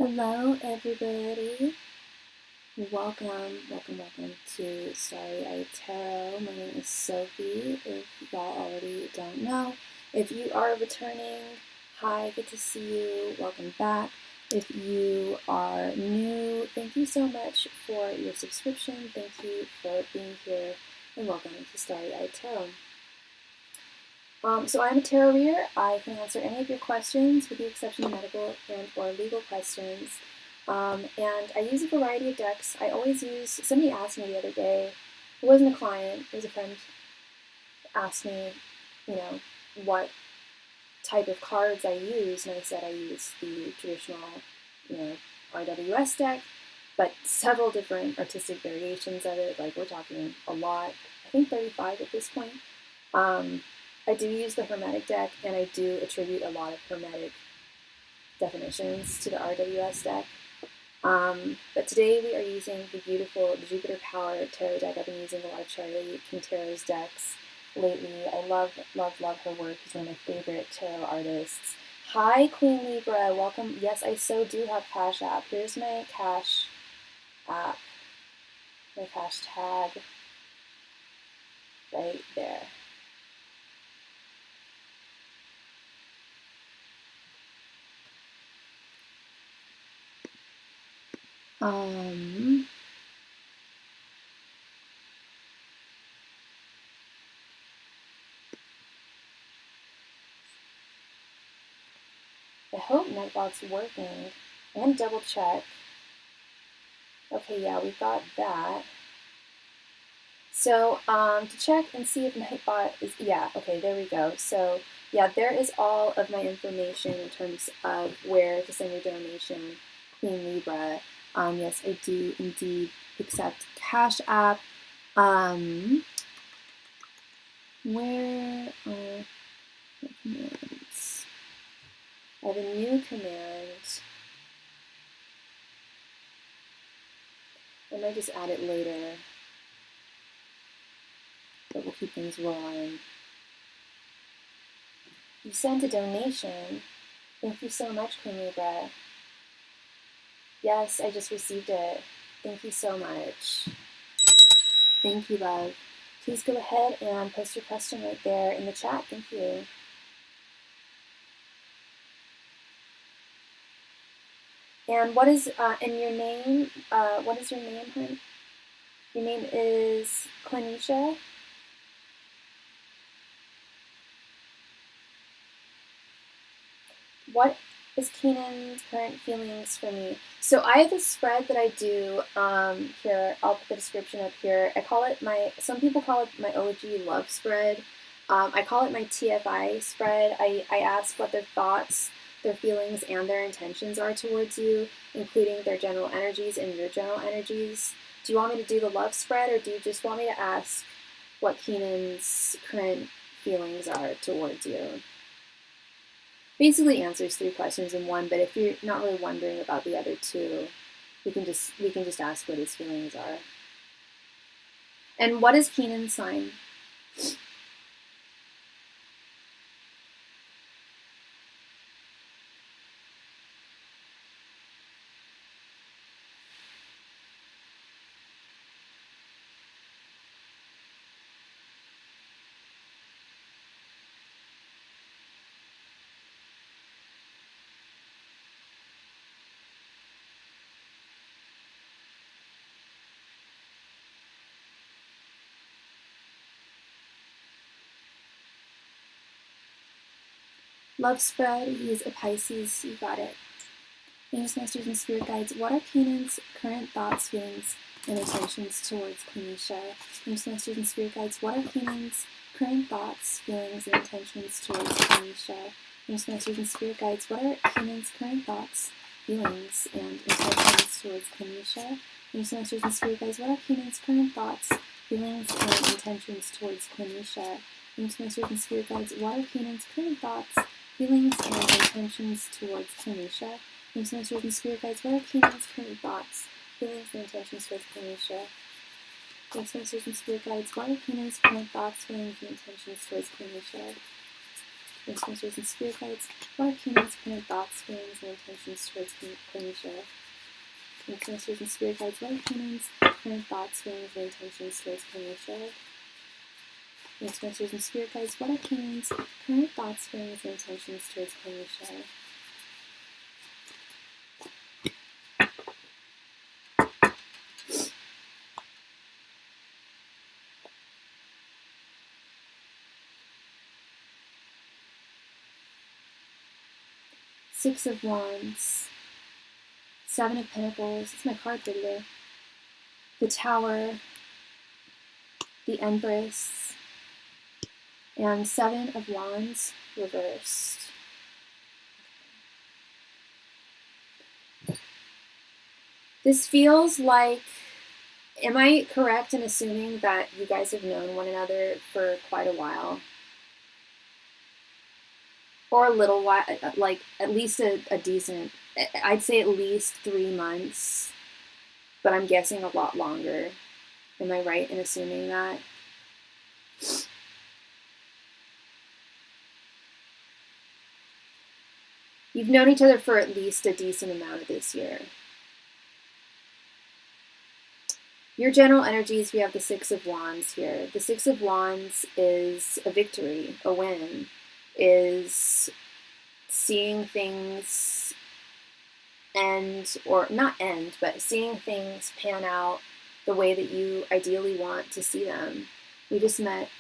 Hello everybody. Welcome to Starry Tarot. My name is Sophie, if y'all already don't know. If you are returning, hi, good to see you. Welcome back. If you are new, thank you so much for your subscription. Thank you for being here, and welcome to Starry Tarot. So I'm a tarot reader. I can answer any of your questions with the exception of medical and or legal questions. And I use a variety of decks. I always use, somebody asked me the other day, it wasn't a client, it was a friend, asked me, what type of cards I use, and I said I use the traditional, RWS deck, but several different artistic variations of it, like we're talking a lot, I think 35 at this point. I do use the Hermetic deck, and I do attribute a lot of Hermetic definitions to the RWS deck. But today we are using the beautiful Jupiter Power Tarot deck. I've been using a lot of Charlie Quintero's decks lately. I love her work. She's one of my favorite tarot artists. Hi, Queen Libra. Welcome. Yes, I so do have Cashapp. Here's my Cash app, my Cash tag right there. I hope Nightbot's working. I'm going to double check. Okay, yeah, we've got that. So, to check and see if Nightbot is, yeah, okay, there we go. So, yeah, there is all of my information in terms of where to send your donation, Queen Libra. Yes, I do indeed accept Cash App. Where are my commands? I have a new command. I might just add it later, but we'll keep things rolling. You sent a donation. Thank you so much, Queen Libra. Yes, I just received it. Thank you so much. Thank you, love. Please go ahead and post your question right there in the chat. Thank you. And what is, in your name, what is your name, hon? Your name is Quenisha? What is Keenan's current feelings for me? So I have a spread that I do here. I'll put the description up here. I call it some people call it my OG love spread. I call it my TFI spread. I ask what their thoughts, their feelings, and their intentions are towards you, including their general energies and your general energies. Do you want me to do the love spread, or do you just want me to ask what Keenan's current feelings are towards you? Basically answers 3 questions in one, but if you're not really wondering about the other 2, we can just ask what his feelings are. And what is Keenan's sign? Love spread, he is a Pisces, you got it. Angels, Masters, and Spirit Guides, what are Keenan's current thoughts, feelings, and intentions towards Quenisha? Angels, Masters, and Spirit Guides, what are Keenan's current thoughts, feelings, and intentions towards Quenisha? Angels, Masters, and Spirit Guides, what are Keenan's current thoughts, feelings, and intentions towards Quenisha? Angels, Masters, and Spirit Guides, what are Keenan's current thoughts, feelings, and intentions towards Quenisha? Angels, Masters, and Spirit Guides, what are Keenan's current thoughts, feelings, and intentions towards Quenisha? Angels, Masters, and Spirit Guides, what are Keenan's current thoughts, feelings, and intentions towards Quenisha? Angels, Masters, and Spirit Guides, what are Keenan's current thoughts, feelings, and intentions towards Quenisha? Thanks, messages and spirit guides. What are Keenan's current thoughts, feelings, and intentions towards Quenisha? Thanks, messages and spirit guides. What are Keenan's current thoughts, feelings, and intentions towards Quenisha? Thanks, messages and spirit guides. What are Keenan's current thoughts, feelings, and intentions towards Quenisha? 6 of Wands, 7 of Pentacles, it's my card for today, the Tower, the Empress, and 7 of Wands reversed. This feels like, am I correct in assuming that you guys have known one another for quite a while? Or a little while, like at least a decent, I'd say at least 3 months, but I'm guessing a lot longer. Am I right in assuming that? You've known each other for at least a decent amount of this year. Your general energies, we have the 6 of Wands here. The 6 of Wands is a victory, a win, is seeing things end, or not end, but seeing things pan out the way that you ideally want to see them. We just met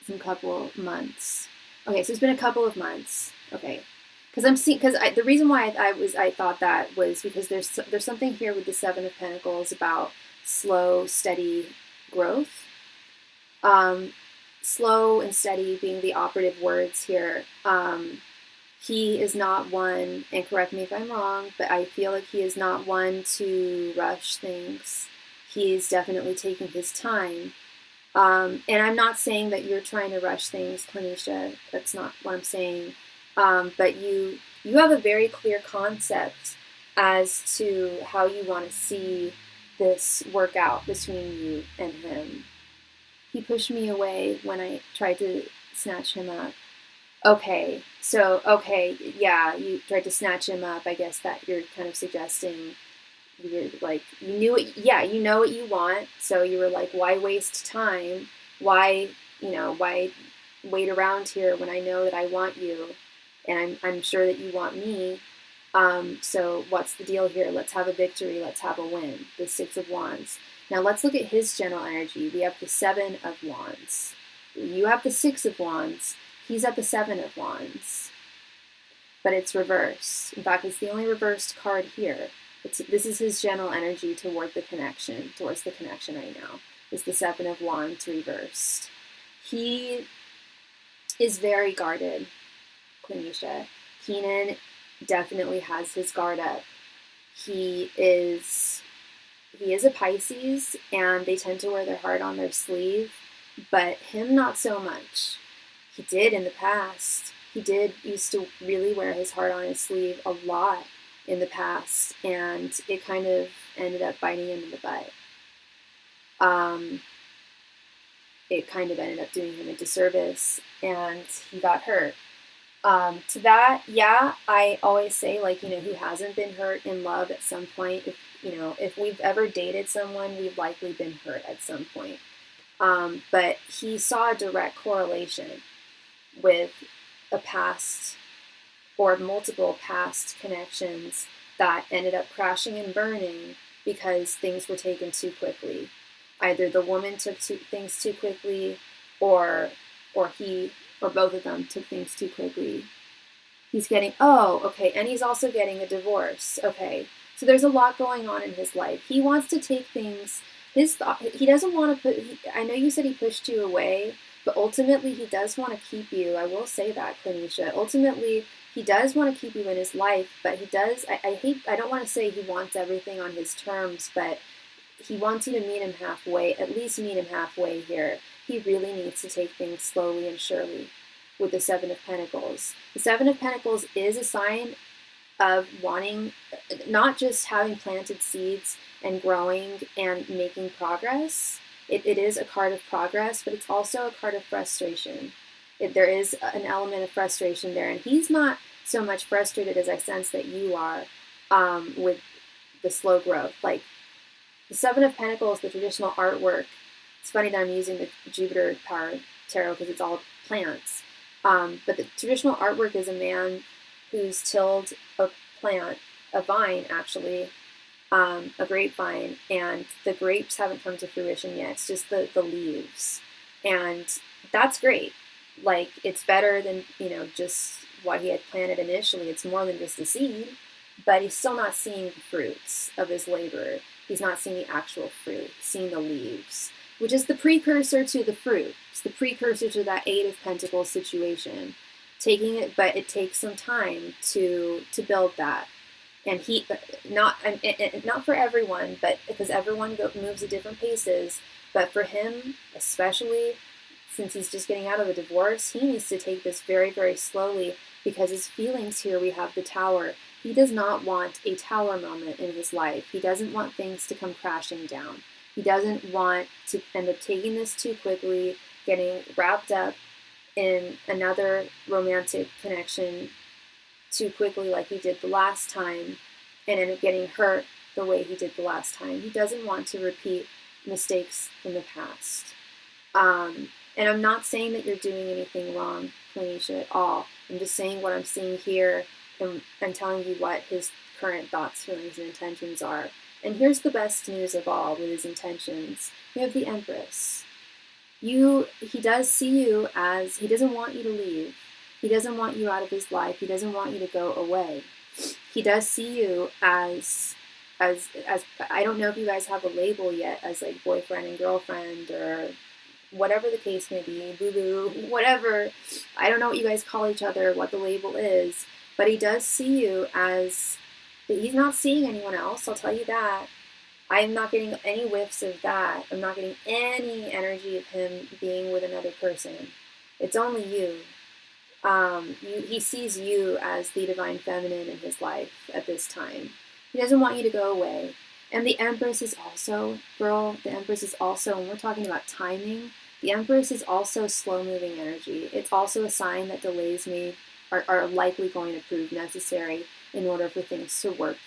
some couple months. Okay, so it's been a couple of months. Okay, because the reason why I thought that was because there's something here with the 7 of Pentacles about slow, steady growth. Slow and steady being the operative words here. He is not one, and correct me if I'm wrong, but I feel like he is not one to rush things. He is definitely taking his time. And I'm not saying that you're trying to rush things, Quenisha. That's not what I'm saying. But you have a very clear concept as to how you want to see this work out between you and him. He pushed me away when I tried to snatch him up. Okay, yeah, you tried to snatch him up. I guess that you're kind of suggesting you're like, you knew it, yeah, you know what you want, so you were like, why waste time? Why wait around here when I know that I want you, and I'm sure that you want me. So what's the deal here? Let's have a victory. Let's have a win. The 6 of Wands. Now let's look at his general energy. We have the 7 of Wands. You have the 6 of Wands. He's at the 7 of Wands. But it's reversed. In fact, it's the only reversed card here. This is his general energy towards the connection right now. It's the 7 of Wands reversed. He is very guarded, Quenisha. Keenan definitely has his guard up. He is a Pisces, and they tend to wear their heart on their sleeve, but him not so much. He did in the past. He used to really wear his heart on his sleeve a lot in the past, and it kind of ended up biting him in the butt. It kind of ended up doing him a disservice, and he got hurt. To that, yeah, I always say, like, who hasn't been hurt in love at some point? If we've ever dated someone, we've likely been hurt at some point. But he saw a direct correlation with a past or multiple past connections that ended up crashing and burning because things were taken too quickly. Either the woman took things too quickly, or he, or both of them took things too quickly. He's getting, and he's also getting a divorce. Okay, so there's a lot going on in his life. He wants to take things, he doesn't want to I know you said he pushed you away, but ultimately he does want to keep you. I will say that, Quenisha. Ultimately, he does want to keep you in his life, but he does, I don't want to say he wants everything on his terms, but he wants you to meet him halfway, at least meet him halfway here. He really needs to take things slowly and surely with the 7 of Pentacles. The 7 of Pentacles is a sign of wanting, not just having planted seeds and growing and making progress. It is a card of progress, but it's also a card of frustration. There is an element of frustration there, and he's not so much frustrated as I sense that you are with the slow growth. Like the Seven of Pentacles, the traditional artwork. It's funny that I'm using the Jupiter Power Tarot because it's all plants. But the traditional artwork is a man who's tilled a plant, a vine actually, a grapevine, and the grapes haven't come to fruition yet. It's just the leaves. And that's great. Like, it's better than, just what he had planted initially. It's more than just a seed, but he's still not seeing the fruits of his labor. He's not seeing the actual fruit. He's seeing the leaves, which is the precursor to the fruit. It's the precursor to that Eight of Pentacles situation. Taking it, but it takes some time to build that. And not for everyone, but because everyone moves at different paces. But for him, especially since he's just getting out of a divorce, he needs to take this very, very slowly, because his feelings here, we have the Tower. He does not want a Tower moment in his life. He doesn't want things to come crashing down. He doesn't want to end up taking this too quickly, getting wrapped up in another romantic connection too quickly like he did the last time, and end up getting hurt the way he did the last time. He doesn't want to repeat mistakes from the past. And I'm not saying that you're doing anything wrong, Quenisha, at all. I'm just saying what I'm seeing here, and telling you what his current thoughts, feelings, and intentions are. And here's the best news of all with his intentions. We have the Empress. He does see you as, he doesn't want you to leave. He doesn't want you out of his life. He doesn't want you to go away. He does see you as I don't know if you guys have a label yet, as like boyfriend and girlfriend, or whatever the case may be, boo-boo, whatever. I don't know what you guys call each other, what the label is, but he does see you as, he's not seeing anyone else, I'll tell you that. I'm not getting any whiffs of that. I'm not getting any energy of him being with another person. It's only you. He sees you as the divine feminine in his life at this time. He doesn't want you to go away. And the Empress is also, girl, the Empress is also, when we're talking about timing, the Empress is also slow-moving energy. It's also a sign that delays are likely going to prove necessary in order for things to work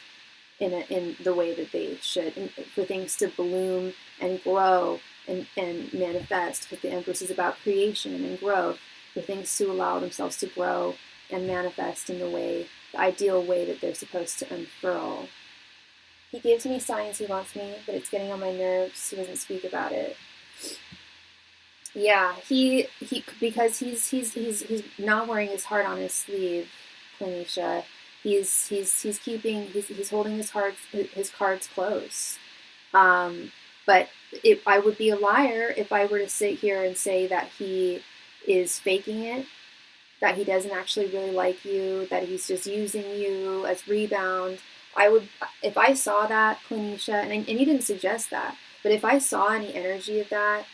in the way that they should, and for things to bloom and grow and manifest, because the Empress is about creation and growth, for things to allow themselves to grow and manifest in the ideal way that they're supposed to unfurl. He gives me signs he wants me, but it's getting on my nerves. He doesn't speak about it. Yeah, because he's not wearing his heart on his sleeve, Quenisha. He's holding his cards close. But I would be a liar if I were to sit here and say that he is faking it, that he doesn't actually really like you, that he's just using you as rebound. If I saw that, Quenisha, and you didn't suggest that, but if I saw any energy of that,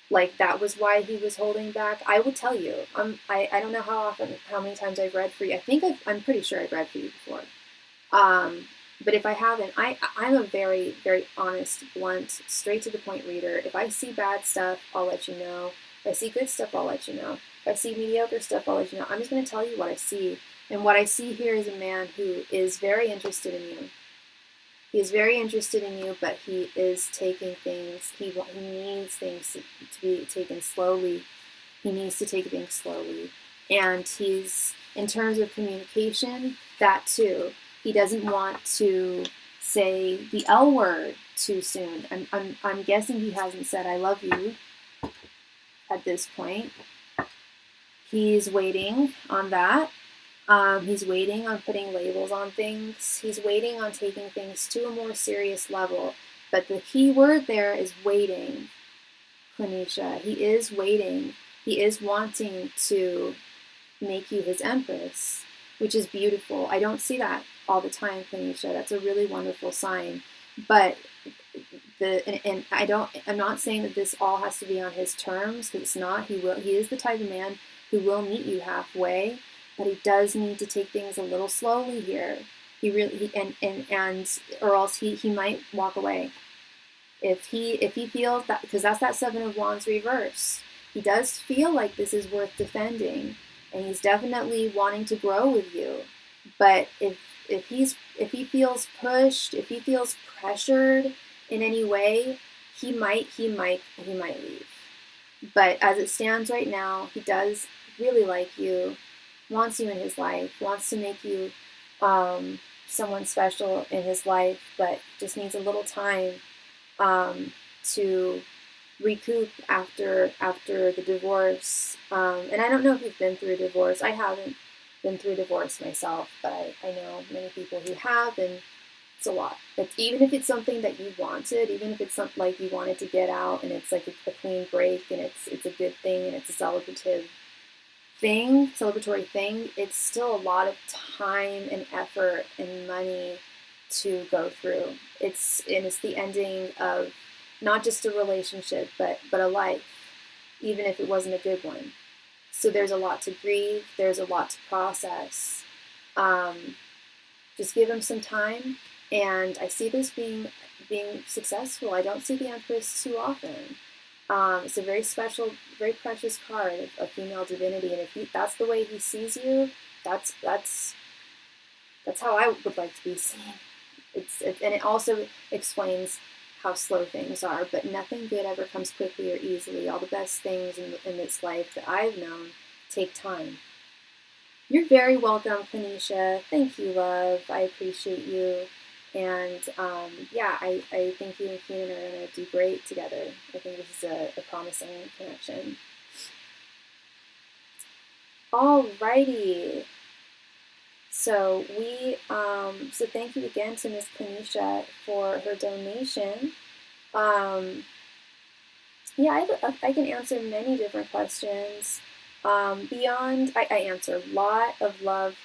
like that was why he was holding back, I would tell you. I don't know how many times I've read for you. I'm pretty sure I've read for you before. But if I haven't, I'm a very, very honest, blunt, straight to the point reader. If I see bad stuff, I'll let you know. If I see good stuff, I'll let you know. If I see mediocre stuff, I'll let you know. I'm just going to tell you what I see. And what I see here is a man who is very interested in you. He is very interested in you, but he is taking things, he needs things to be taken slowly. He needs to take things slowly. And he's, in terms of communication, that too. He doesn't want to say the L word too soon. I'm guessing he hasn't said I love you at this point. He's waiting on that. He's waiting on putting labels on things. He's waiting on taking things to a more serious level. But the key word there is waiting, Quenisha. He is waiting. He is wanting to make you his Empress, which is beautiful. I don't see that all the time, Quenisha. That's a really wonderful sign. But I'm not saying that this all has to be on his terms, because it's not. He is the type of man who will meet you halfway. But he does need to take things a little slowly here. Or else he might walk away. If he feels that, because that's that Seven of Wands reverse. he does feel like this is worth defending, and he's definitely wanting to grow with you. But if he feels pushed, if he feels pressured in any way, he might leave. But as it stands right now, he does really like you, wants you in his life, wants to make you someone special in his life, but just needs a little time to recoup after the divorce. And I don't know if you've been through a divorce. I haven't been through a divorce myself, but I know many people who have, and it's a lot. But even if it's something that you wanted, even if it's something like you wanted to get out, and it's like a clean break, and it's a good thing, and it's a celebratory thing, it's still a lot of time and effort and money to go through. It's the ending of not just a relationship, but a life, even if it wasn't a good one. So there's a lot to grieve. There's a lot to process. Just give him some time, and I see this being successful. I don't see the Empress too often. It's a very special, very precious card of female divinity, and if that's the way he sees you, that's how I would like to be seen. And it also explains how slow things are, but nothing good ever comes quickly or easily. All the best things in this life that I've known take time. You're very welcome, Kanisha. Thank you, love. I appreciate you. And yeah, I think you and Keenan are going to do great together. I think this is a promising connection. Alrighty. So so thank you again to Miss Kanisha for her donation. Yeah, I can answer many different questions. I answer a lot of love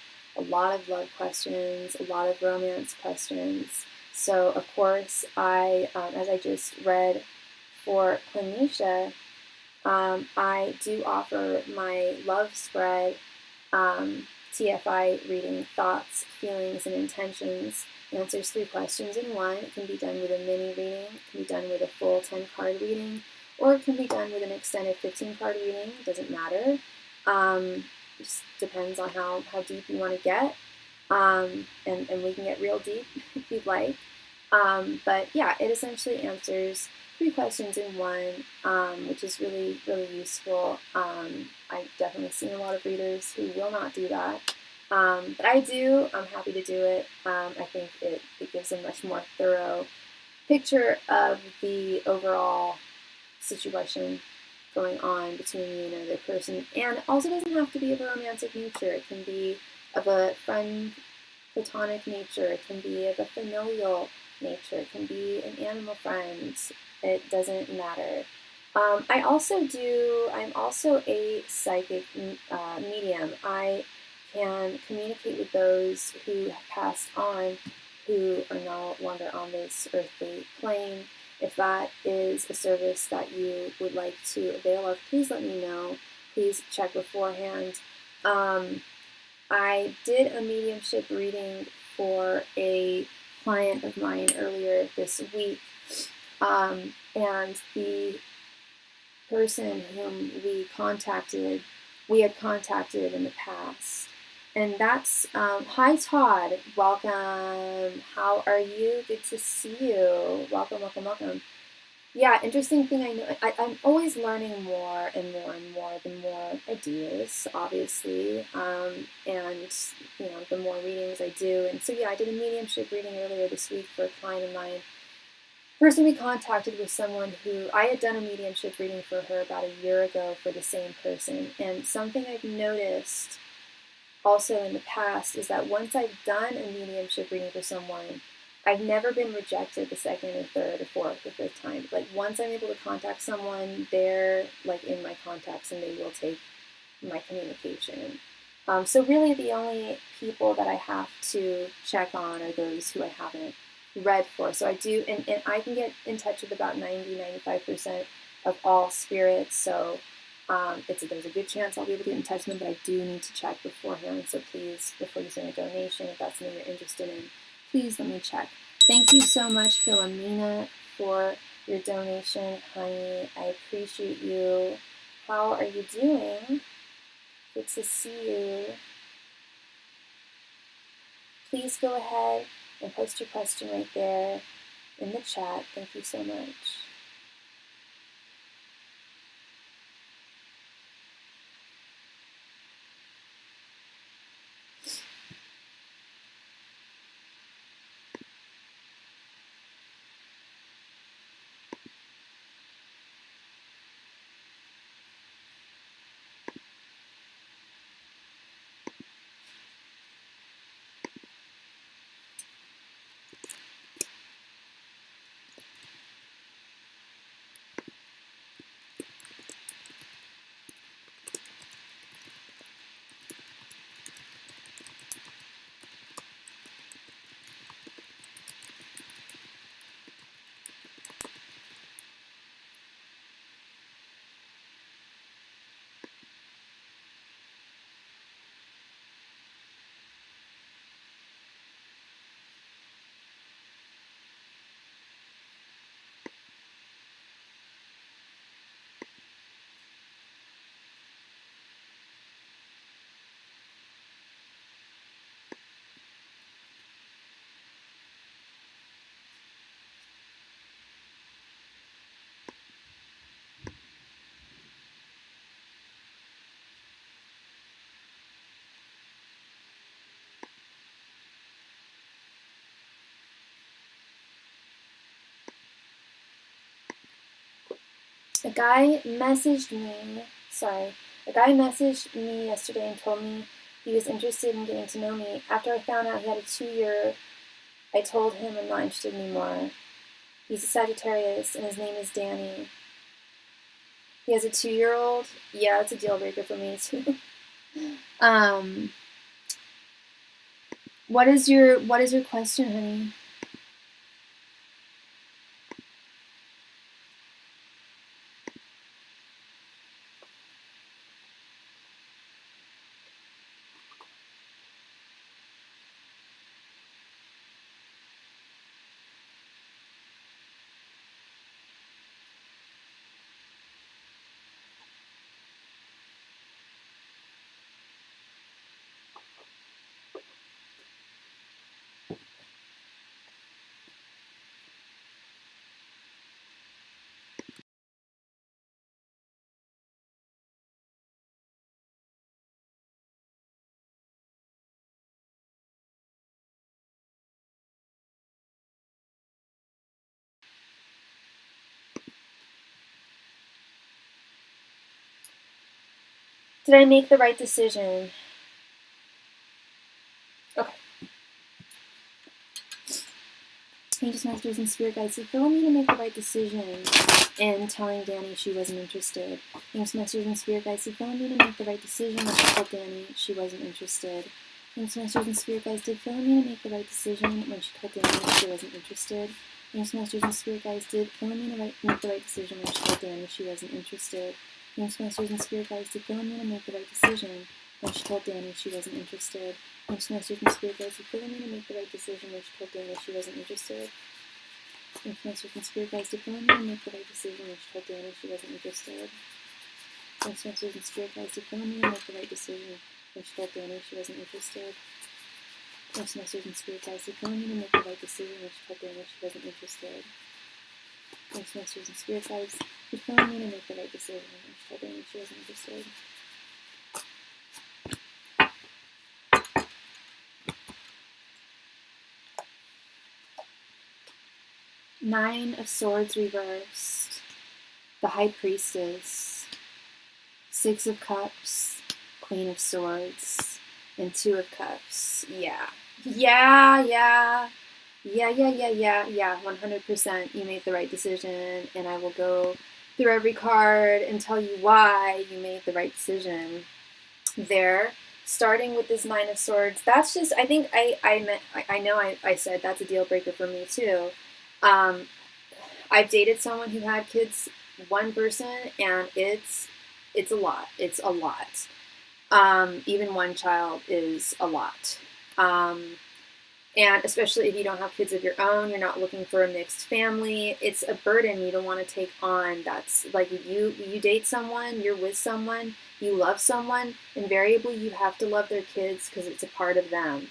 questions, a lot of romance questions. So of course, as I just read for Kanisha, I do offer my love spread, TFI reading, thoughts, feelings, and intentions. Answers 3 questions in one. It can be done with a mini reading, it can be done with a full 10-card reading, or it can be done with an extended 15-card reading. It doesn't matter. It just depends on how deep you want to get. And we can get real deep if you'd like. But yeah, it essentially answers 3 questions in one, which is really, really useful. I've definitely seen a lot of readers who will not do that. But I do. I'm happy to do it. I think it gives a much more thorough picture of the overall situation going on between you and another person. And it also doesn't have to be of a romantic nature. It can be of a friend, platonic nature. It can be of a familial nature. It can be an animal friend. It doesn't matter. I'm also a psychic medium. I can communicate with those who have passed on, who are no longer on this earthly plane. If that is a service that you would like to avail of, please let me know. Please check beforehand. I did a mediumship reading for a client of mine earlier this week, and the person whom we had contacted in the past. And that's, hi Todd, welcome, how are you? Good to see you, welcome. Yeah, interesting thing I know, I'm always learning more and more and more, the more I do this, obviously, and, the more readings I do. And so yeah, I did a mediumship reading earlier this week for a client of mine. Person we contacted was someone who I had done a mediumship reading for her about a year ago for the same person. And something I've noticed also in the past is that once I've done a mediumship reading for someone, I've never been rejected the second or third or fourth or fifth time. Like once I'm able to contact someone, they're like in my contacts and they will take my communication. So really the only people that I have to check on are those who I haven't read for. So I do, and I can get in touch with about 90-95% of all spirits. So there's a good chance I'll be able to get in touch with them, but I do need to check beforehand. So please, before you send a donation, if that's something you're interested in, please let me check. Thank you so much, Philomena, for your donation, honey. I appreciate you. How are you doing? Good to see you. Please go ahead and post your question right there in the chat. Thank you so much. A guy messaged me yesterday and told me he was interested in getting to know me. After I found out he had a 2-year, I told him I'm not interested anymore. He's a Sagittarius and his name is Danny. He has a 2-year-old. Yeah, it's a deal breaker for me too. What is your question, honey? Did I make the right decision? Okay. Angels, Masters, and Spirit Guides, did Philomena make the right decision in telling Danny she wasn't interested? Angels, Masters, and Spirit Guides, did Philomena make the right decision when she told Danny she wasn't interested? Angels, Masters, and Spirit Guides, did Philomena make the right decision when she told Danny she wasn't interested? Angels, Masters, and Spirit Guides, did Philomena make the right decision when she told Danny she wasn't interested? Angels, Masters, and Spirit Guides, did Philomena make the right decision when she told Danny she wasn't interested? Angels, Masters, and Spirit Guides, did Philomena make the right decision when she told Danny she wasn't interested? Angels, Masters, and Spirit Guides, did Philomena make the right decision when she told Danny she wasn't interested? Angels, Masters, and Spirit Guides, did Philomena make the right decision when she told Danny she wasn't interested? Angels, Masters, and Spirit Guides, did Philomena make the right decision when she told Danny she wasn't interested? Angels, Masters, and Spirit Guides, did Philomena make the right decision when she told Danny she wasn't interested? 9 of Swords reversed, the High Priestess, 6 of Cups, Queen of Swords, and 2 of Cups. Yeah, 100%. You made the right decision, and I will go through every card and tell you why you made the right decision there. Starting with this 9 of Swords, that's just, I think I said that's a deal breaker for me too. I've dated someone who had kids, one person, and it's a lot. It's a lot. Even one child is a lot. And especially if you don't have kids of your own, you're not looking for a mixed family. It's a burden you don't want to take on. That's like you date someone, you're with someone, you love someone, invariably you have to love their kids because it's a part of them.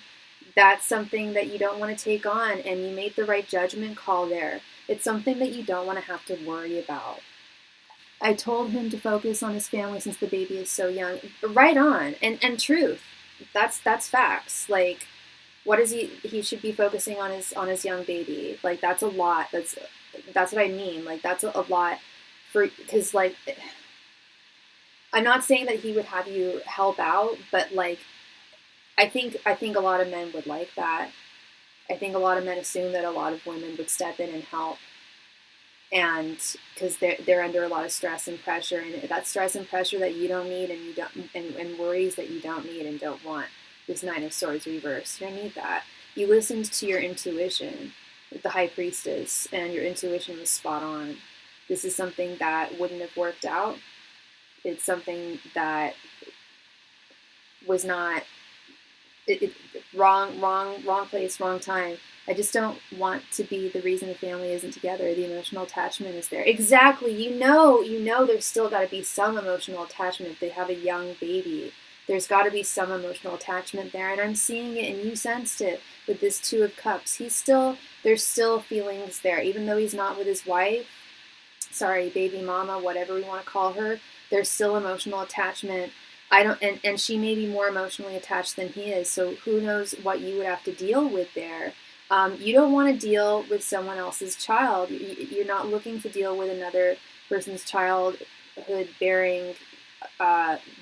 That's something that you don't want to take on, and you made the right judgment call there. It's something that you don't want to have to worry about. I told him to focus on his family since the baby is so young. Right on. And truth. That's facts. Like, what is he should be focusing on his young baby. Like, that's a lot. That's what I mean. Like, that's a lot for, because like, I'm not saying that he would have you help out, but like, I think a lot of men would like that. I think a lot of men assume that a lot of women would step in and help, and because they're under a lot of stress and pressure, and that stress and pressure that you don't need, and you don't, and worries that you don't need and don't want. This Nine of Swords reverse, you don't need that. You listened to your intuition with the High Priestess, and your intuition was spot on. This is something that wouldn't have worked out. It's something that was not wrong place, wrong time. I just don't want to be the reason the family isn't together. The emotional attachment is there. Exactly. You know there's still got to be some emotional attachment if they have a young baby. There's got to be some emotional attachment there, and I'm seeing it, and you sensed it with this Two of Cups. There's still feelings there, even though he's not with his wife. Sorry, baby mama, whatever we want to call her. There's still emotional attachment. And she may be more emotionally attached than he is, so who knows what you would have to deal with there. You don't want to deal with someone else's child. You're not looking to deal with another person's childhood bearing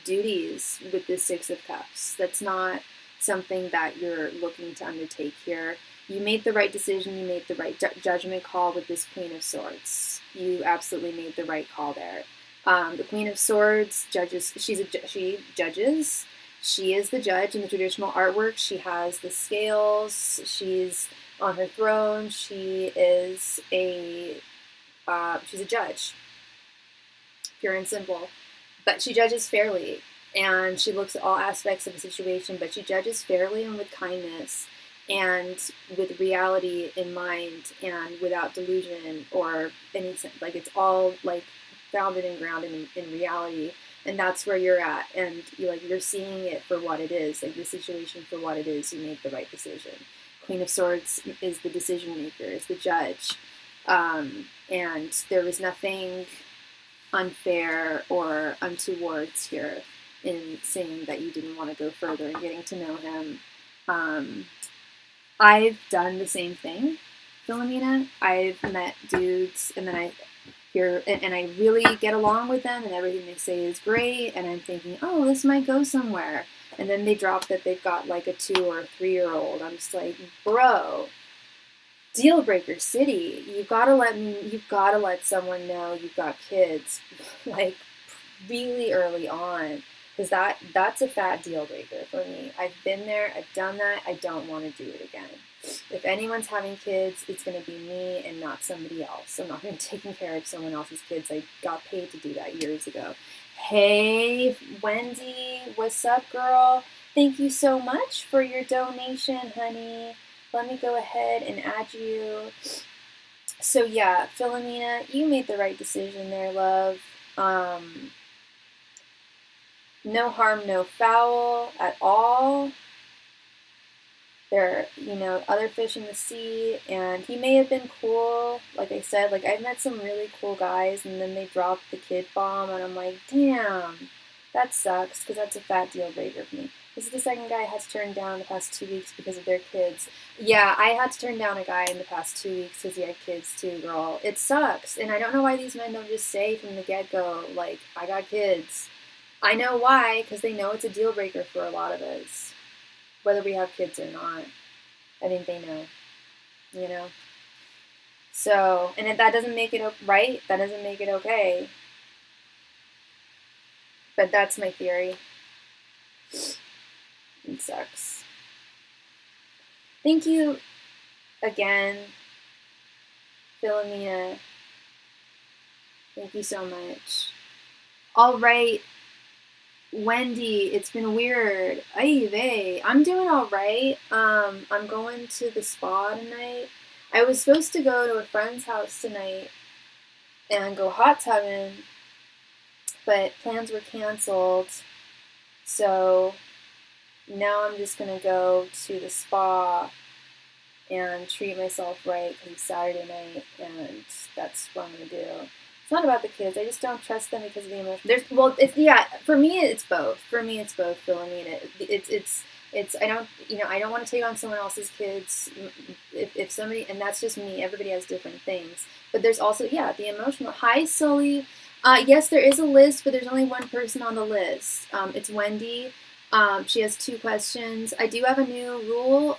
duties with this Six of Cups. That's not something that you're looking to undertake here. You made the right decision. You made the right judgment call with this Queen of Swords. You absolutely made the right call there. The Queen of Swords judges. She judges. She is the judge in the traditional artwork. She has the scales. She's on her throne. She is she's a judge, pure and simple. But she judges fairly, and she looks at all aspects of the situation, but she judges fairly and with kindness and with reality in mind and without delusion or any sense. Like, it's all like grounded and grounded in reality, and that's where you're at, and you're seeing it for what it is, like the situation for what it is. You made the right decision. Queen of Swords is the decision maker, is the judge, and there was nothing unfair or untoward here in saying that you didn't want to go further and getting to know him. I've done the same thing, Philomena. I've met dudes, and then I really get along with them, and everything they say is great, and I'm thinking, oh, this might go somewhere. And then they drop that they've got like a 2 or a 3-year-old. I'm just like, bro, deal breaker city. You've got to let someone know you've got kids, like, really early on, because that's a fat deal breaker for me. I've been there, I've done that, I don't want to do it again. If anyone's having kids, it's going to be me and not somebody else. I'm not going to be taking care of someone else's kids. I got paid to do that years ago. Hey, Wendy, what's up, girl? Thank you so much for your donation, honey. Let me go ahead and add you. So yeah, Philomena, you made the right decision there, love. No harm, no foul at all. There are, other fish in the sea, and he may have been cool. Like I said, like, I've met some really cool guys, and then they dropped the kid bomb, and I'm like, damn, that sucks, because that's a fat deal breaker for me. This is the second guy I had to turn down the past 2 weeks because of their kids. Yeah, I had to turn down a guy in the past 2 weeks because he had kids too, girl. It sucks, and I don't know why these men don't just say from the get-go, like, I got kids. I know why, because they know it's a deal breaker for a lot of us. Whether we have kids or not. I think they know. So, and if that doesn't make it right, that doesn't make it okay. But that's my theory. It sucks. Thank you again, Philomena. Thank you so much. All right. Wendy, it's been weird. Ay vey. I'm doing all right. I'm going to the spa tonight. I was supposed to go to a friend's house tonight and go hot tubbing, but plans were canceled. So now I'm just gonna go to the spa and treat myself right because it's Saturday night, and that's what I'm gonna do. It's not about the kids. I just don't trust them because of the emotion. For me, it's both. For me, it's both, Phil. I mean, it's. I don't want to take on someone else's kids. If somebody, and that's just me. Everybody has different things. But there's also, the emotional. Hi, Sully. Yes, there is a list, but there's only one person on the list. It's Wendy. She has 2 questions. I do have a new rule,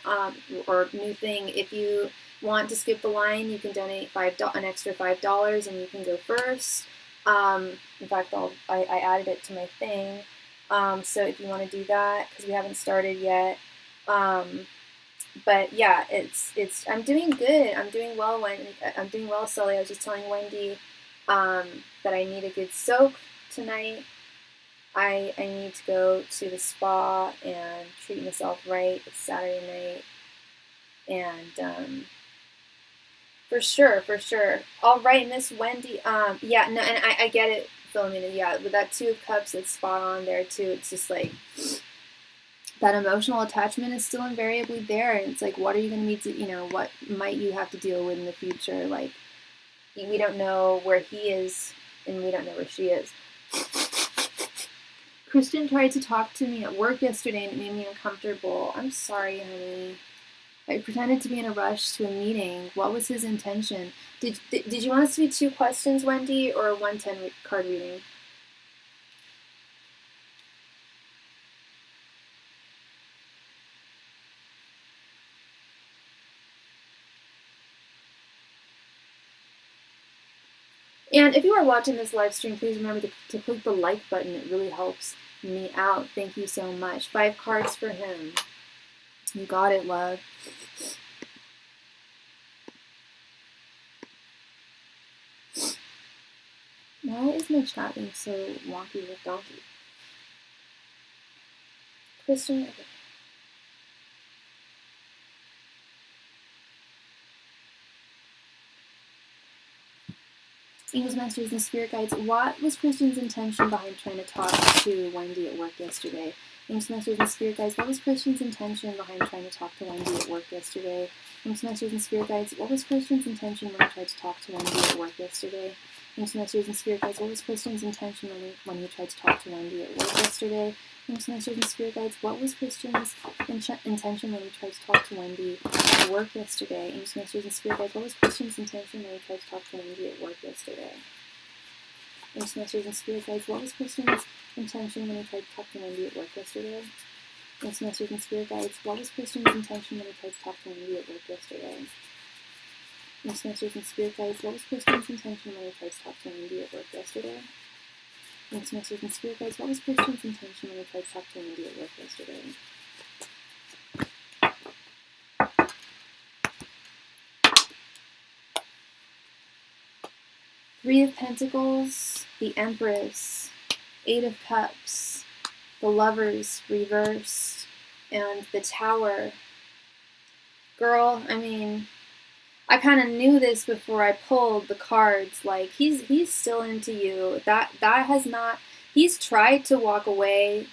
or new thing. If you want to skip the line, you can donate an extra $5, and you can go first. In fact, I added it to my thing. So if you want to do that, because we haven't started yet. But yeah, I'm doing good. I'm doing well. I'm doing well, Sully. I was just telling Wendy that I need a good soak tonight. I need to go to the spa and treat myself right. It's Saturday night, and for sure. All right, Miss Wendy. And I get it, Philomena. Yeah, with that 2 of Cups, it's spot on there too. It's just like that emotional attachment is still invariably there, and it's like, what are you going to need to, what might you have to deal with in the future? Like, we don't know where he is, and we don't know where she is. Kristen tried to talk to me at work yesterday, and it made me uncomfortable. I'm sorry, honey. I pretended to be in a rush to a meeting. What was his intention? Did you want us to do 2 questions, Wendy, or a 110 card reading? And if you are watching this live stream, please remember to click the like button. It really helps me out. Thank you so much. 5 cards for him. You got it, love. Why is my chat being so wonky with donkey? Kristen, okay. Angels, Masters, and Spirit Guides, what was Christian's intention behind trying to talk to Wendy at work yesterday? Angels, Masters, and Spirit Guides, what was Christian's intention behind trying to talk to Wendy at work yesterday? Angels, Masters, and Spirit Guides, what was Christian's intention when he tried to talk to Wendy at work yesterday? Angels, Masters, and Spirit Guides, what was Christian's intention when he tried to talk to Wendy at work yesterday? Angels, Masters, and Spirit Guides, what was Christian's intention when he tried to talk to Wendy at work yesterday? Angels, Masters, and Spirit Guides, what was Christian's intention when he tried to talk to Wendy at work yesterday? Angels, Masters, and Spirit Guides, what was Christian's intention when he tried to talk to Wendy at work yesterday? Angels, Masters, and Spirit Guides, what was Christian's intention when he tried to talk to Wendy at work yesterday? Angels, Masters, and Spirit Guides, what was Christian's intention when he tried to talk to Wendy at work yesterday? Angels, Masters, and Spirit Guides, what was Christian's intention when he tried to talk to Wendy at work yesterday? Three of Pentacles, the Empress, 8 of Cups, the Lovers reversed, and the Tower. Girl, I mean, I kind of knew this before I pulled the cards. Like, he's still into you. That has not. He's tried to walk away.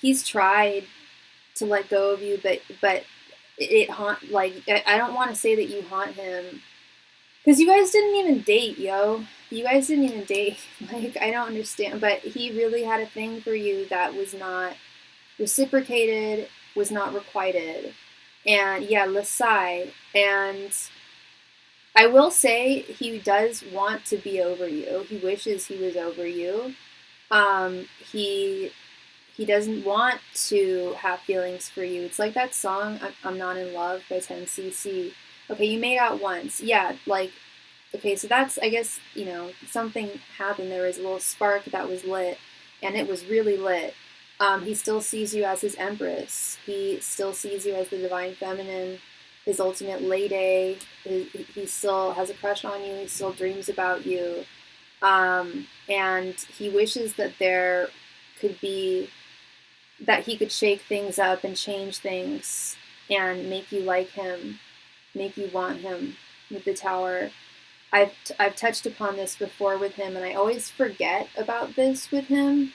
He's tried to let go of you, but it haunt. Like, I don't want to say that you haunt him, because you guys didn't even date, yo. You guys didn't even date. Like, I don't understand. But he really had a thing for you that was not reciprocated, was not requited. And yeah, Lasai. And I will say he does want to be over you. He wishes he was over you. He doesn't want to have feelings for you. It's like that song, I'm Not in Love by 10cc. Okay, you made out once. Yeah, like, okay, so that's, I guess, something happened. There was a little spark that was lit, and it was really lit. He still sees you as his Empress. He still sees you as the Divine Feminine, his ultimate lady. He still has a crush on you. He still dreams about you. And he wishes that there could be that he could shake things up and change things and make you like him, make you want him with the Tower. I've touched upon this before with him, and I always forget about this with him,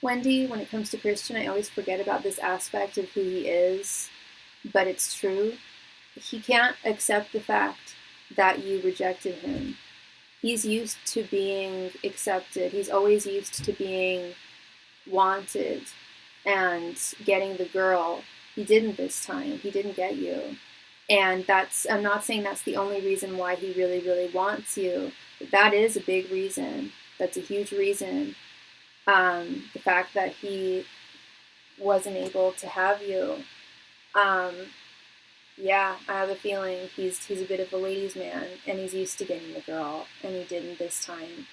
Wendy. When it comes to Christian, I always forget about this aspect of who he is, but it's true. He can't accept the fact that you rejected him. He's used to being accepted. He's always used to being wanted and getting the girl. He didn't this time. He didn't get you. And I'm not saying that's the only reason why he really, really wants you. But that is a big reason. That's a huge reason. The fact that he wasn't able to have you. Yeah, I have a feeling he's a bit of a ladies' man, and he's used to getting the girl, and he didn't this time.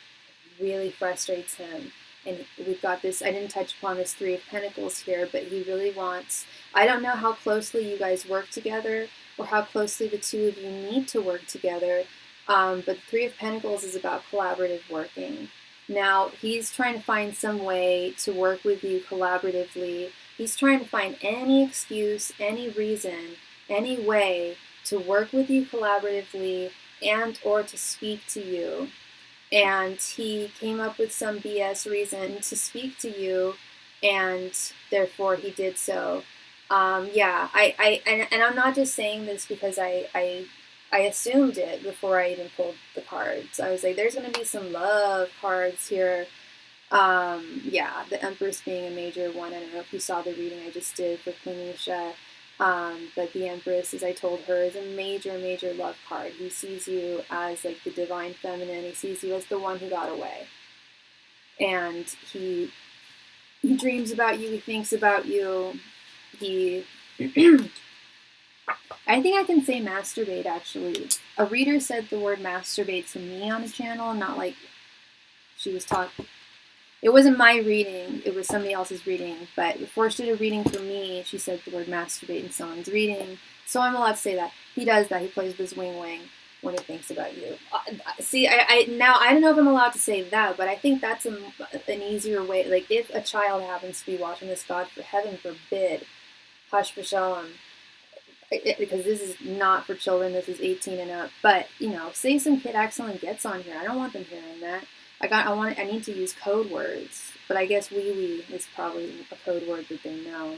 It really frustrates him. And we've got this, I didn't touch upon this Three of Pentacles here, but he really wants, I don't know how closely you guys work together, or how closely the two of you need to work together, but the Three of Pentacles is about collaborative working. Now, he's trying to find some way to work with you collaboratively. He's trying to find any excuse, any reason, any way to work with you collaboratively and or to speak to you. And he came up with some BS reason to speak to you, and therefore he did so. Yeah, and I'm not just saying this because I assumed it before I even pulled the cards. I was like, there's going to be some love cards here. Yeah, the Empress being a major one. I don't know if you saw the reading I just did for Quenisha. But the Empress, as I told her, is a major, major love card. He sees you as like the divine feminine. He sees you as the one who got away. And he dreams about you. He thinks about you. He... I think I can say masturbate, actually. A reader said the word masturbate to me on a channel, not like she was talking. It wasn't my reading, it was somebody else's reading, but before she did a reading for me, she said the word masturbate in someone's reading, so I'm allowed to say that. He does that, he plays this wing-wing when he thinks about you. See, now, I don't know if I'm allowed to say that, but I think that's an easier way, like, if a child happens to be watching this, God for heaven forbid, hush v'shalom, because this is not for children, this is 18 and up, but, you know, say some kid accidentally gets on here, I don't want them hearing that. I need to use code words, but I guess wee wee is probably a code word that they know.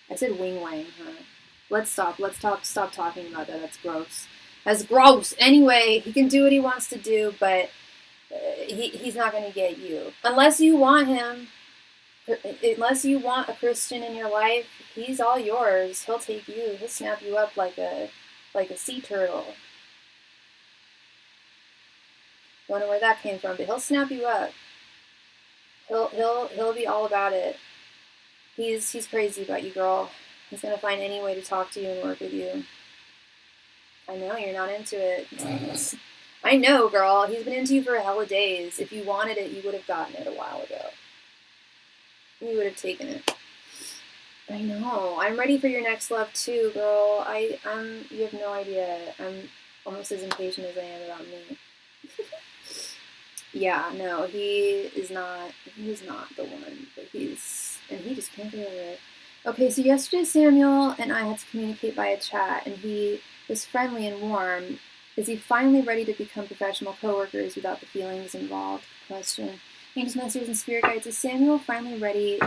I said wing wang, huh? Let's stop talking about that. That's gross. That's gross. Anyway, he can do what he wants to do, but he's not going to get you. Unless you want him, unless you want a Christian in your life, he's all yours. He'll take you. He'll snap you up like a sea turtle. Wonder where that came from, but he'll snap you up. He'll be all about it. He's crazy about you, girl. He's gonna find any way to talk to you and work with you. I know you're not into it. I know, girl. He's been into you for a hella days. If you wanted it, you would have gotten it a while ago. You would have taken it. I know. I'm ready for your next love too, girl. You have no idea. I'm almost as impatient as I am about me. Yeah, no, he is not the one, but he just can't get over it. Okay, so yesterday Samuel and I had to communicate via chat, and he was friendly and warm. Is he finally ready to become professional coworkers without the feelings involved? Question. Angels, Masters, and Spirit Guides, is Samuel finally ready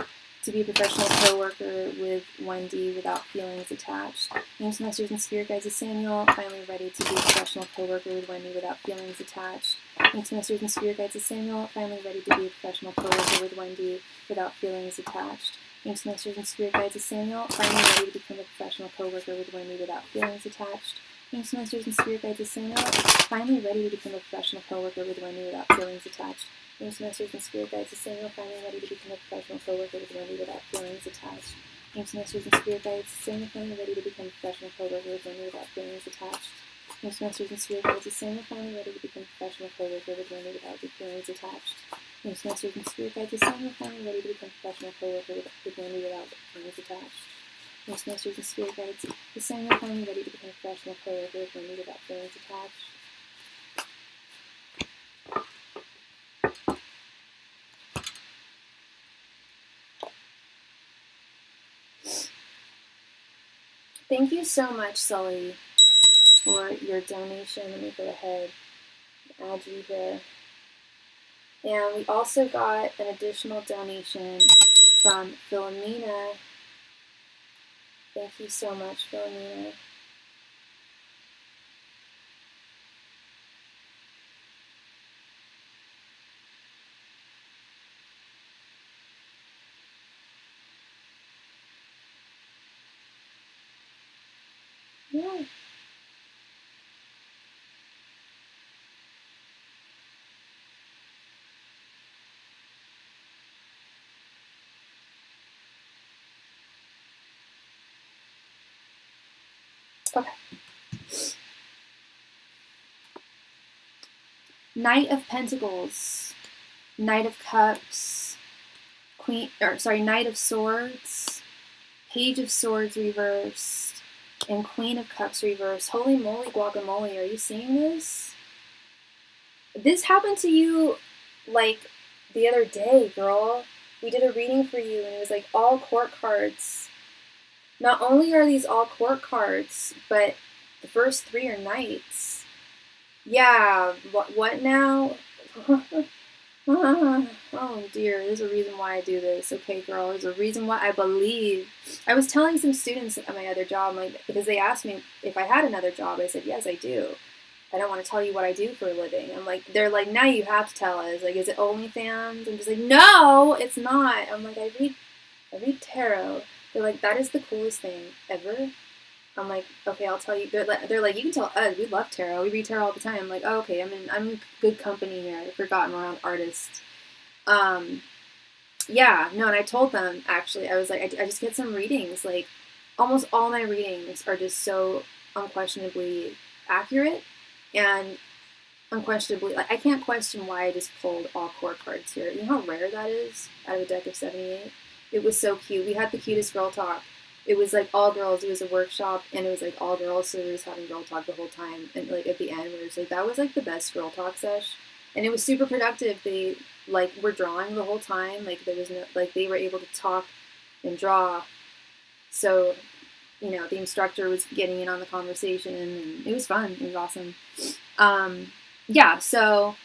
to be a professional coworker with Wendy without feelings attached? Angels, Masters, and Spirit Guides, is Samuel finally ready to be a professional coworker with Wendy without feelings attached? Angels, Masters, and Spirit Guides, is Samuel finally ready to be a professional coworker with Wendy without feelings attached? Angels, Masters, and Spirit Guides, is Samuel finally ready to become a professional coworker with Wendy without feelings attached? Angels, Masters, and Spirit Guides, is Samuel finally ready to become a professional coworker with Wendy without feelings attached? Angels, Masters, and Spirit Guides, is Samuel finally ready to become a professional coworker with Wendy without feelings attached? Angels, Masters, and Spirit Guides, is Samuel finally ready to become a professional coworker with Wendy without feelings attached? Angels, Masters, and Spirit Guides, is Samuel finally ready to become a professional coworker with Wendy without feelings attached? Angels, Masters, and Spirit Guides, is Samuel finally ready to become a professional coworker with Wendy without feelings attached? Angels, Masters, and Spirit Guides, is Samuel finally ready to become a professional coworker with Wendy without feelings attached? Thank you so much, Sully, for your donation. Let me go ahead and add you here. And we also got an additional donation from Philomena. Thank you so much, Philomena. Yeah. Okay. Knight of Pentacles, Knight of Cups, Knight of Swords, Page of Swords reversed, and Queen of Cups reversed. Holy moly guacamole, are you seeing this? This happened to you, like, the other day, girl. We did a reading for you, and it was, like, all court cards. Not only are these all court cards, but the first three are knights. Yeah, what now? Oh dear, there's a reason why I do this. Okay, girl, there's a reason why I believe. I was telling some students at my other job, like, because they asked me if I had another job. I said, yes, I do. I don't want to tell you what I do for a living. I'm like, they're like, now you have to tell us. Like, is it OnlyFans? I'm just like, no, it's not. I'm like, I read tarot. They're like, that is the coolest thing ever. I'm like, okay, I'll tell you. They're like, you can tell us. We love tarot. We read tarot all the time. I'm like, oh, okay, I'm in good company here. I forgot I'm around artists. Yeah, no, and I told them, actually, I was like, I just get some readings. Like, almost all my readings are just so unquestionably accurate, and unquestionably, like, I can't question why I just pulled all court cards here. You know how rare that is out of a deck of 78? It was so cute. We had the cutest girl talk. It was like all girls. It was a workshop, and it was like all girls, so we were just having girl talk the whole time. And like at the end, we were just like, that was like the best girl talk sesh. And it was super productive. They like were drawing the whole time. Like there was no, like they were able to talk and draw. So, you know, the instructor was getting in on the conversation, and it was fun. It was awesome. Yeah, so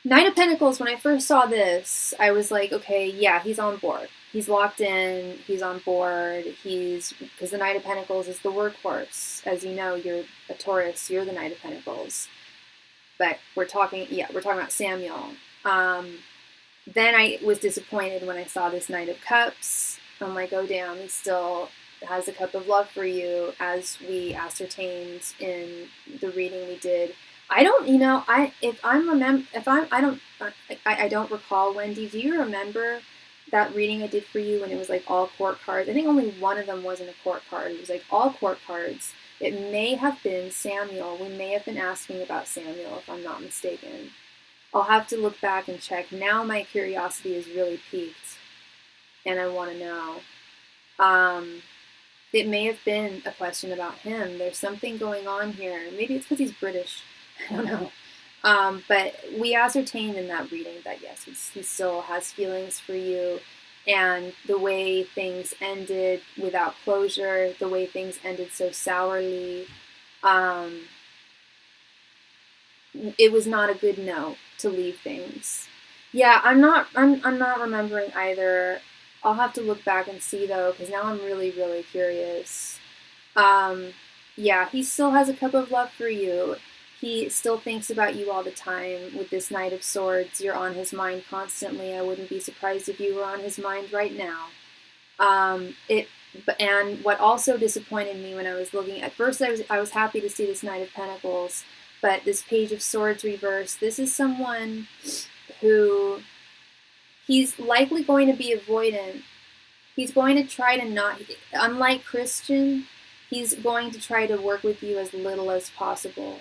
Knight of Pentacles, when I first saw this, I was like, okay, yeah, he's on board. He's locked in, he's on board, because the Knight of Pentacles is the workhorse. As you know, you're a Taurus, you're the Knight of Pentacles. But we're talking about Samuel. Then I was disappointed when I saw this Knight of Cups. I'm like, oh damn, he still has a cup of love for you, as we ascertained in the reading we did. I don't, you know, I don't recall, Wendy. Do you remember that reading I did for you when it was like all court cards? I think only one of them wasn't a court card. It was like all court cards. It may have been Samuel. We may have been asking about Samuel, if I'm not mistaken. I'll have to look back and check. Now my curiosity is really piqued, and I want to know. It may have been a question about him. There's something going on here. Maybe it's because he's British. I don't know. But we ascertained in that reading that yes, he still has feelings for you, and the way things ended without closure, the way things ended so sourly, it was not a good no to leave things. Yeah, I'm not remembering either. I'll have to look back and see though, because now I'm really, really curious. Yeah, he still has a cup of love for you. He still thinks about you all the time. With this Knight of Swords, you're on his mind constantly. I wouldn't be surprised if you were on his mind right now. And what also disappointed me when I was looking, at first I was happy to see this Knight of Pentacles, but this Page of Swords reversed. This is someone who, he's likely going to be avoidant. He's going to try to not, unlike Christian, he's going to try to work with you as little as possible.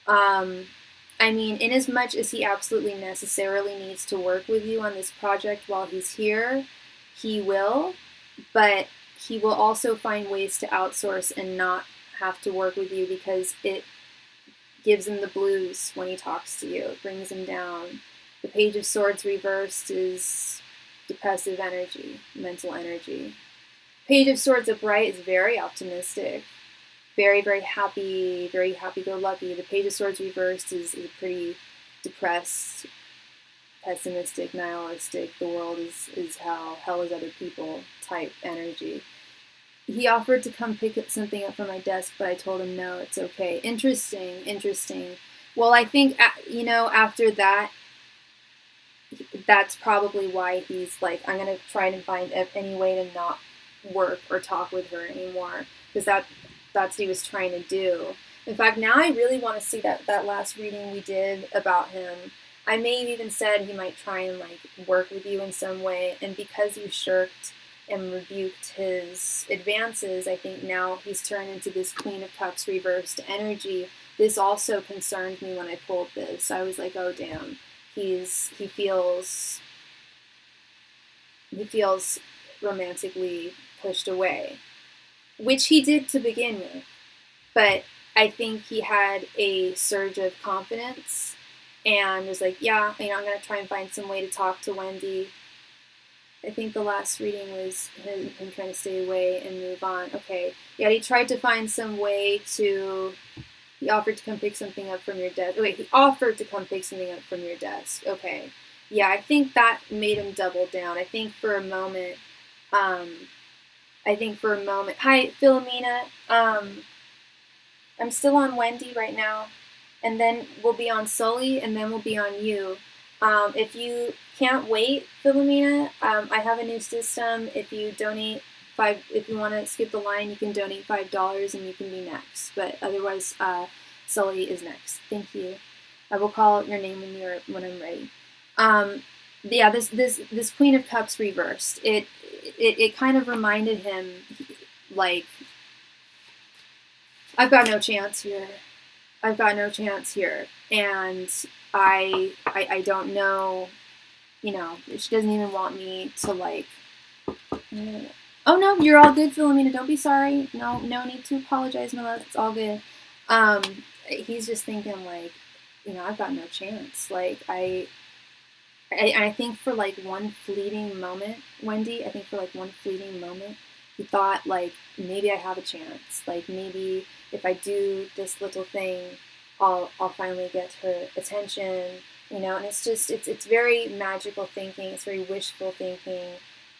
I mean, in as much as he absolutely necessarily needs to work with you on this project while he's here, he will, but he will also find ways to outsource and not have to work with you, because it gives him the blues when he talks to you. It brings him down. The Page of Swords reversed is depressive energy, mental energy. Page of Swords upright is very optimistic, very, very happy-go-lucky. The Page of Swords reversed is a pretty depressed, pessimistic, nihilistic, the world is hell is other people type energy. He offered to come pick something up from my desk, but I told him no, it's okay. Interesting. Well, I think, after that, that's probably why he's like, I'm going to try and find any way to not work or talk with her anymore, because that's what he was trying to do. In fact, now I really want to see that last reading we did about him. I may have even said he might try and like work with you in some way, and because you shirked and rebuked his advances, I think now he's turned into this Queen of Cups reversed energy. This also concerned me when I pulled this. I was like, oh damn, he feels romantically pushed away, which he did to begin with, but I think he had a surge of confidence and was like, yeah, I'm going to try and find some way to talk to Wendy. I think the last reading was him trying to stay away and move on. Okay, yeah, he tried to find some way to, he offered to come pick something up from your desk. Wait, he offered to come pick something up from your desk. Okay, yeah, I think that made him double down. I think for a moment, hi, Philomena, I'm still on Wendy right now, and then we'll be on Sully, and then we'll be on you. If you can't wait, Philomena, I have a new system. If you donate if you want to skip the line, you can donate $5 and you can be next. But otherwise, Sully is next. Thank you. I will call your name when I'm ready. Yeah, this Queen of Cups reversed. It kind of reminded him, like, I've got no chance here. And I don't know, she doesn't even want me to, like, oh no, you're all good, Philomena, don't be sorry. No need to apologize, my love, it's all good. He's just thinking, like, I've got no chance. Like, I think for, like, one fleeting moment, Wendy, he thought, like, maybe I have a chance. Like, maybe if I do this little thing, I'll finally get her attention, and it's very magical thinking, it's very wishful thinking,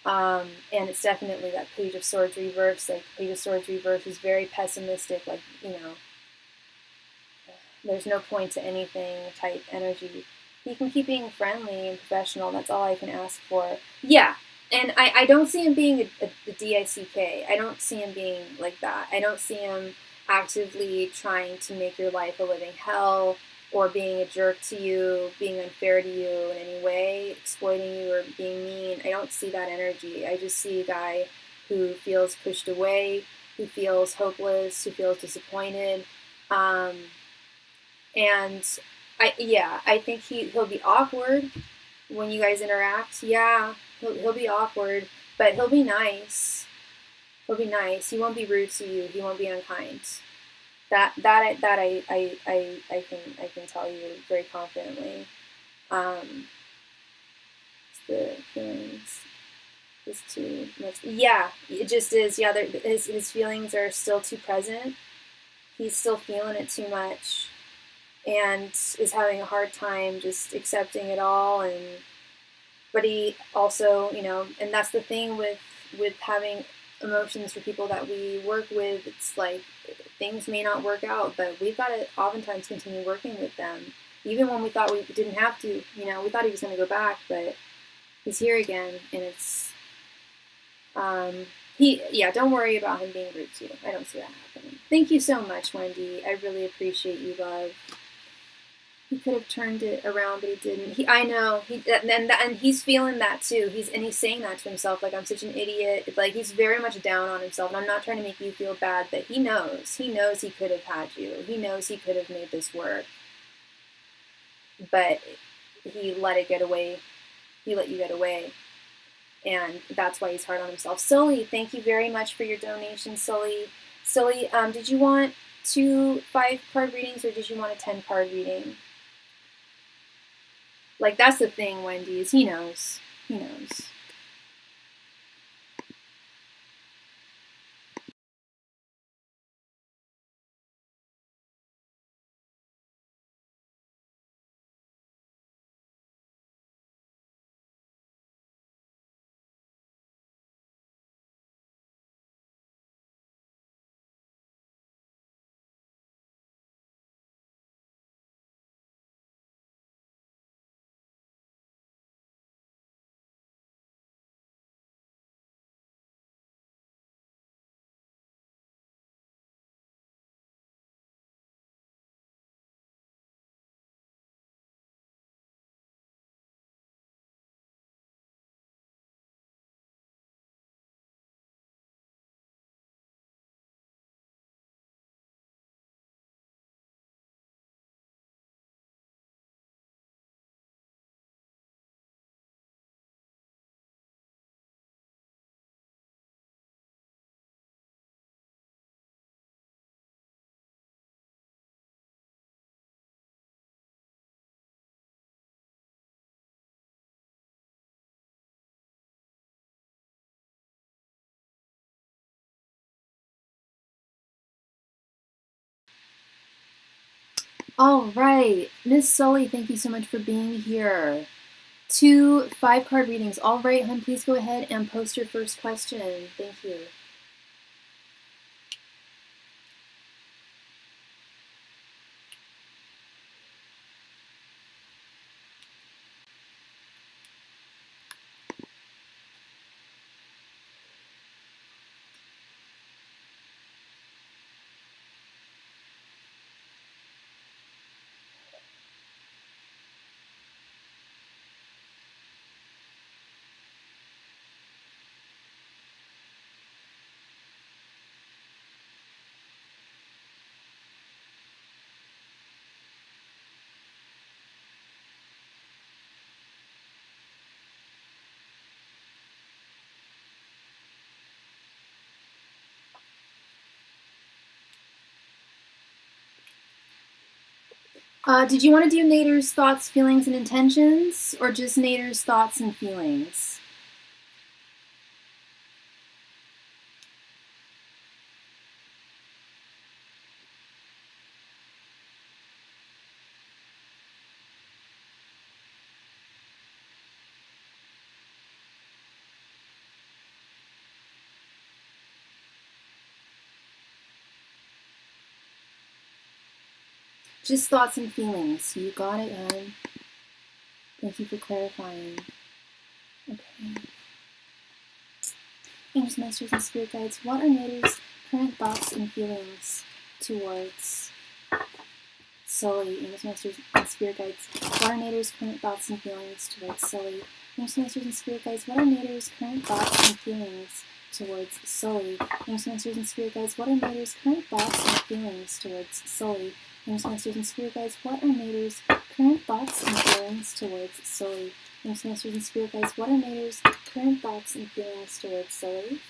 and it's definitely that Page of Swords reverse. Like, Page of Swords reverse is very pessimistic, like, there's no point to anything type energy. He can keep being friendly and professional, that's all I can ask for. Yeah, and I don't see him being a DICK. I don't see him being like that. I don't see him actively trying to make your life a living hell, or being a jerk to you, being unfair to you in any way, exploiting you or being mean. I don't see that energy. I just see a guy who feels pushed away, who feels hopeless, who feels disappointed, and I think he'll be awkward when you guys interact. Yeah, he'll be awkward, but he'll be nice. He won't be rude to you. He won't be unkind. That I can tell you very confidently. The feelings is too much. Yeah, it just is. Yeah, his feelings are still too present. He's still feeling it too much, and is having a hard time just accepting it all. But he also, and that's the thing with having emotions for people that we work with. It's like, things may not work out, but we've got to oftentimes continue working with them, even when we thought we didn't have to. We thought he was going to go back, but he's here again, and it's don't worry about him being rude to you. I don't see that happening. Thank you so much, Wendy. I really appreciate you, love. He could have turned it around, but he didn't. I know. And he's feeling that too. He's saying that to himself, like, I'm such an idiot. Like, he's very much down on himself. And I'm not trying to make you feel bad, but he knows. He knows he could have had you. He knows he could have made this work. But he let it get away. He let you get away. And that's why he's hard on himself. Sully, thank you very much for your donation, Sully. Sully, did you want 2 5-card readings, or did you want a 10-card reading? Like, that's the thing, Wendy, is he knows. All right, Miss Sully, thank you so much for being here. 2 5-card readings. All right, hon, please go ahead and post your first question. Thank you. Did you want to do Nader's thoughts, feelings, and intentions, or just Nader's thoughts and feelings? Just thoughts and feelings. You got it, hon. Thank you for clarifying. Okay. Angels, Masters, and Spirit Guides, what are Nader's current thoughts and feelings towards Sully? Angels, Masters, and Spirit Guides, what are Nader's current thoughts and feelings towards Sully? Angels, Masters, and Spirit Guides, what are Nader's current thoughts and feelings towards Sully? Angels, Masters, and Spirit Guides, what are Nader's current thoughts and feelings towards Sully? Angels, Masters, and Spirit Guides, what are Nader's current thoughts and feelings towards Sully? Angels, Masters, and Spirit Guides, what are Nader's current thoughts and feelings towards Sully?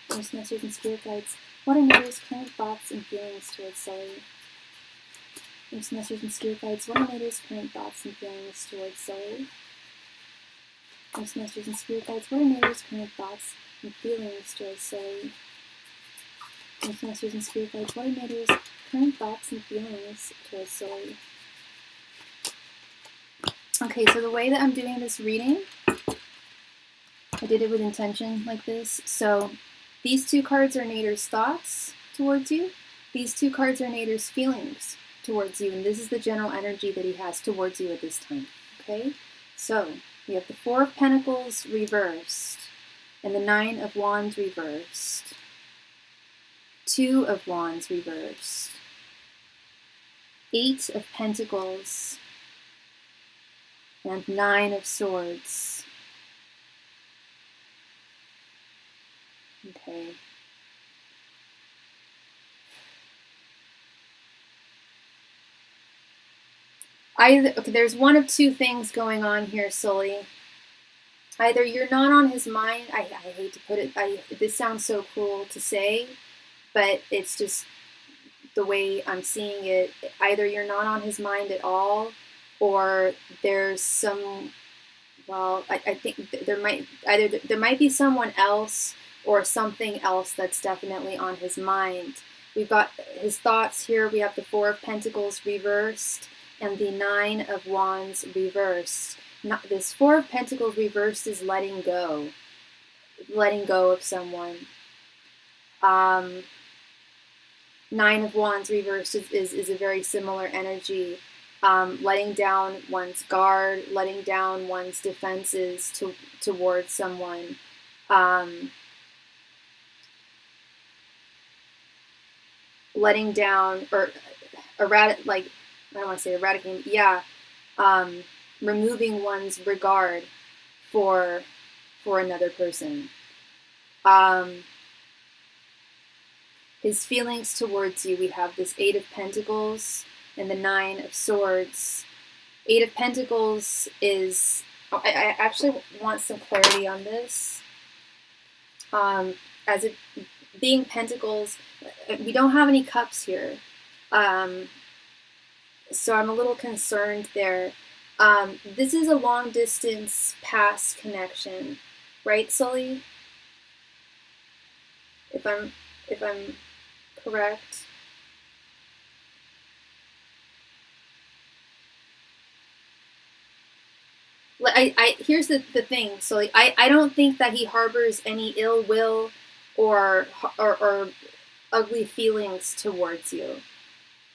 Angels, Masters, and Spirit Guides, what are Nader's current thoughts and feelings towards Sully? Angels, Masters, and Spirit Guides, what are Nader's current thoughts and feelings towards Sully? Angels, Masters, and Spirit Guides, what are Nader's current thoughts and feelings towards Sully? Angels, Masters, and Spirit Guides, what are Nader's current thoughts and feelings towards Sully? Okay, so the way that I'm doing this reading, I did it with intention like this. So these 2 cards are Nader's thoughts towards you. These 2 cards are Nader's feelings towards you. And this is the general energy that he has towards you at this time. Okay? So we have the 4 of Pentacles reversed and the 9 of Wands reversed. 2 of Wands reversed. 8 of Pentacles and 9 of Swords. Okay. Okay, there's one of 2 things going on here, Sully. Either you're not on his mind, I hate to put it, this sounds so cruel to say, but it's just the way I'm seeing it. Either you're not on his mind at all, or there's some, well, I think there might be someone else or something else that's definitely on his mind. We've got his thoughts here. We have the 4 of Pentacles reversed and the 9 of Wands reversed. This 4 of Pentacles reversed is letting go of someone. 9 of Wands reversed is a very similar energy. Letting down one's guard, letting down one's defenses towards someone. Letting down, or I don't want to say eradicating, removing one's regard for another person. His feelings towards you, we have this 8 of Pentacles and the 9 of Swords. 8 of Pentacles is, I actually want some clarity on this. As it being Pentacles, we don't have any cups here. So I'm a little concerned there. This is a long distance past connection, right, Sully? If I'm correct. here's the thing. So like, I don't think that he harbors any ill will or ugly feelings towards you.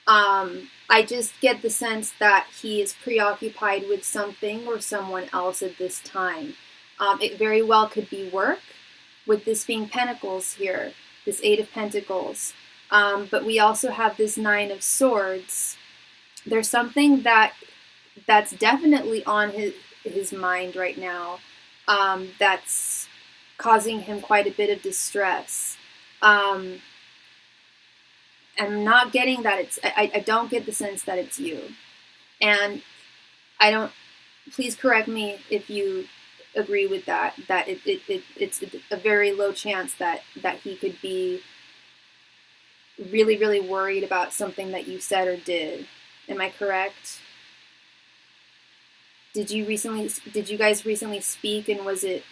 I just get the sense that he is preoccupied with something or someone else at this time. It very well could be work, with this being Pentacles here, this Eight of Pentacles. But we also have this Nine of Swords. There's something that's definitely on his mind right now, that's causing him quite a bit of distress. I'm not getting that I don't get the sense that it's you. And I don't, please correct me if you agree with that it's a very low chance that he could be really, really worried about something that you said or did. Am I correct? Did you guys recently speak, and was it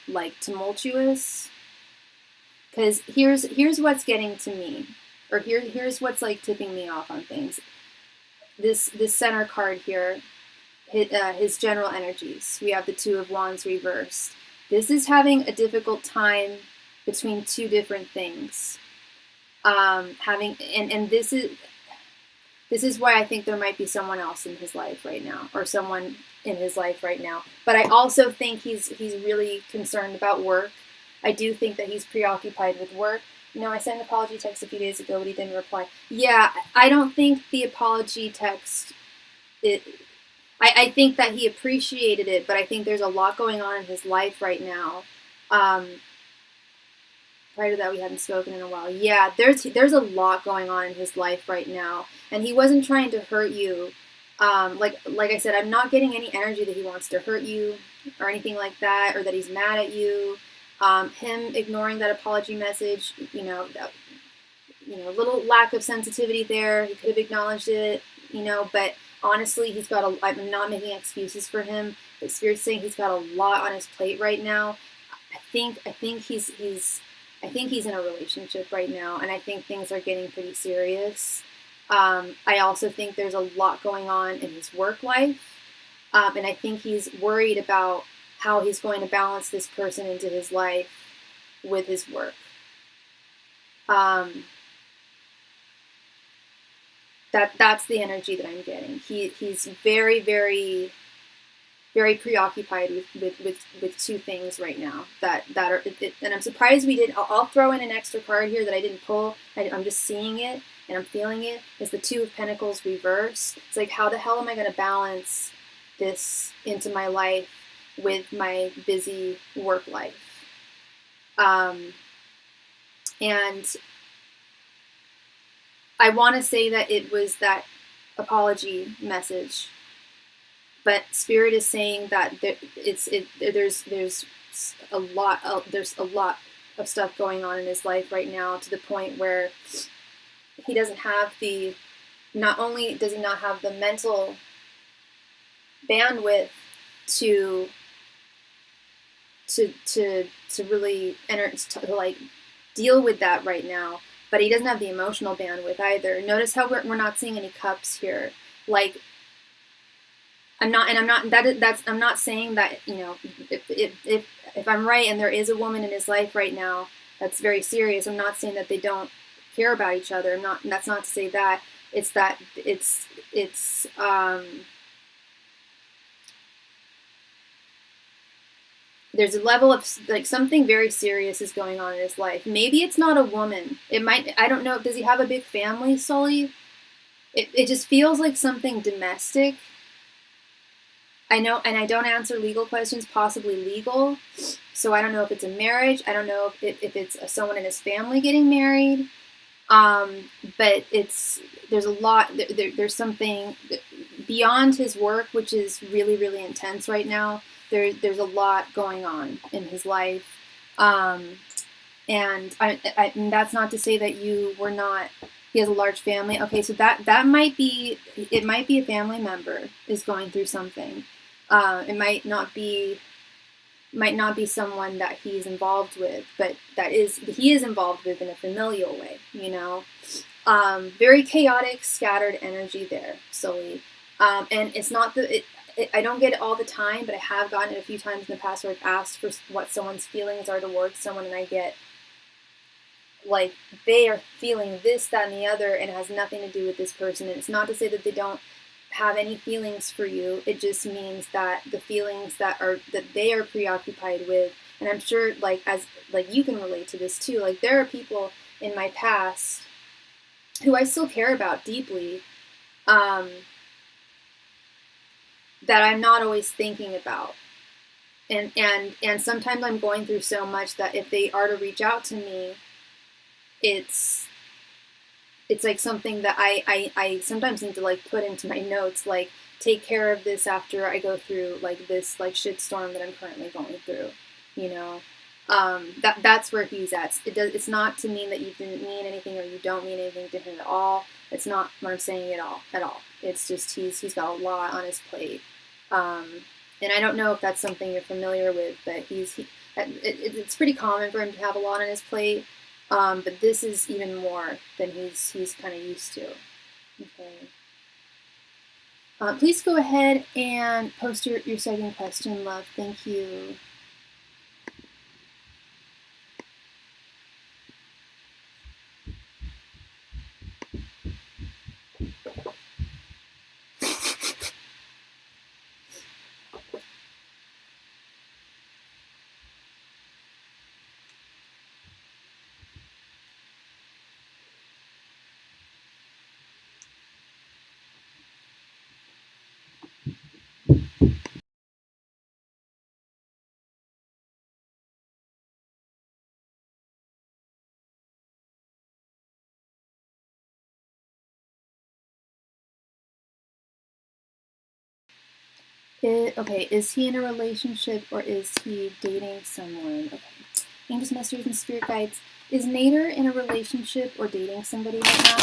like tumultuous? Because here's what's getting to me, or here's what's like tipping me off on things. This center card here, his general energies. We have the Two of Wands reversed. This is having a difficult time between two different things. This is why I think there might be someone else in his life right now, or someone in his life right now. But I also think he's really concerned about work. I do think that he's preoccupied with work. You know, I sent an apology text a few days ago, but he didn't reply. Yeah, I don't think the apology text, I think that he appreciated it, but I think there's a lot going on in his life right now. Prior to that, we hadn't spoken in a while. Yeah, there's a lot going on in his life right now, and he wasn't trying to hurt you. Like I said, I'm not getting any energy that he wants to hurt you or anything like that, or that he's mad at you. Him ignoring that apology message, a little lack of sensitivity there. He could have acknowledged it, but honestly, I'm not making excuses for him, but Spirit's saying he's got a lot on his plate right now. I think he's in a relationship right now, and I think things are getting pretty serious. I also think there's a lot going on in his work life, and I think he's worried about how he's going to balance this person into his life with his work. That's the energy that I'm getting. He's very, very, very preoccupied with two things right now that are, and I'm surprised we didn't. I'll throw in an extra card here that I didn't pull. I'm just seeing it and I'm feeling it. Is the Two of Pentacles reverse. It's like, how the hell am I going to balance this into my life with my busy work life? And I want to say that it was that apology message, but Spirit is saying that there's a lot of stuff going on in his life right now, to the point where he doesn't have not only does he not have the mental bandwidth to really to deal with that right now, but he doesn't have the emotional bandwidth either. Notice how we're not seeing any cups here. Like, I'm not saying that, if I'm right and there is a woman in his life right now that's very serious, I'm not saying that they don't care about each other. That's not to say that. It's that there's a level of something very serious is going on in his life. Maybe it's not a woman. It might, I don't know. Does he have a big family, Sully? It just feels like something domestic. I know, and I don't answer legal questions, possibly legal. So I don't know if it's a marriage. I don't know if it's someone in his family getting married. But there's a lot, there's something beyond his work, which is really, really intense right now. There's a lot going on in his life. And that's not to say that he has a large family. Okay, so that might be a family member is going through something. It might not be someone that he's involved with, but he is involved with in a familial way, Very chaotic, scattered energy there, Sully. And it's not I don't get it all the time, but I have gotten it a few times in the past where I've asked for what someone's feelings are towards someone, and I get, like, they are feeling this, that, and the other, and it has nothing to do with this person. And it's not to say that they don't have any feelings for you. It just means that the feelings that they are preoccupied with, and I'm sure, like, as like you can relate to this too. Like, there are people in my past who I still care about deeply, that I'm not always thinking about. And sometimes I'm going through so much that if they are to reach out to me, it's like something that I sometimes need to, like, put into my notes, like, take care of this after I go through, like, this, like, shitstorm that I'm currently going through, you know. That's where he's at. It's not to mean that you didn't mean anything or you don't mean anything to him at all. It's not what I'm saying at all. It's just he's got a lot on his plate. And I don't know if that's something you're familiar with, but it's pretty common for him to have a lot on his plate. But this is even more than he's kind of used to. Okay. Please go ahead and post your second question, love. Thank you. Okay, is he in a relationship or is he dating someone? Okay. Angels, messengers, and spirit guides. Is Nader in a relationship or dating somebody right now?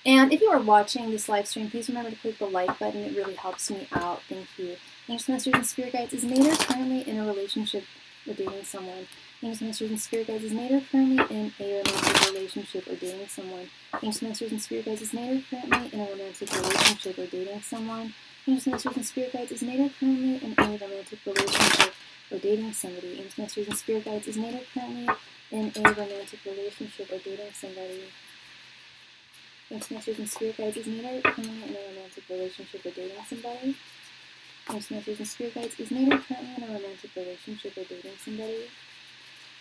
And if you are watching this live stream, please remember to click the like button. It really helps me out. Thank you. Angels, messengers, and spirit guides. Is Nader currently in a relationship or dating someone? Angels, messengers, and spirit guides. Is Nader currently in a romantic relationship or dating someone? Angels, messengers, and spirit guides. Is Nader currently in a romantic relationship or dating someone? Angels, messengers, and spirit guides. Is Nader currently in a romantic relationship or dating somebody? Angels, messengers, and spirit guides. Is Nader currently in a romantic relationship or dating somebody? Angels, messengers, and spirit guides. Is Nader currently in a romantic relationship or dating somebody? Angels, messengers, and spirit guides. Is Nader currently in a romantic relationship or dating somebody?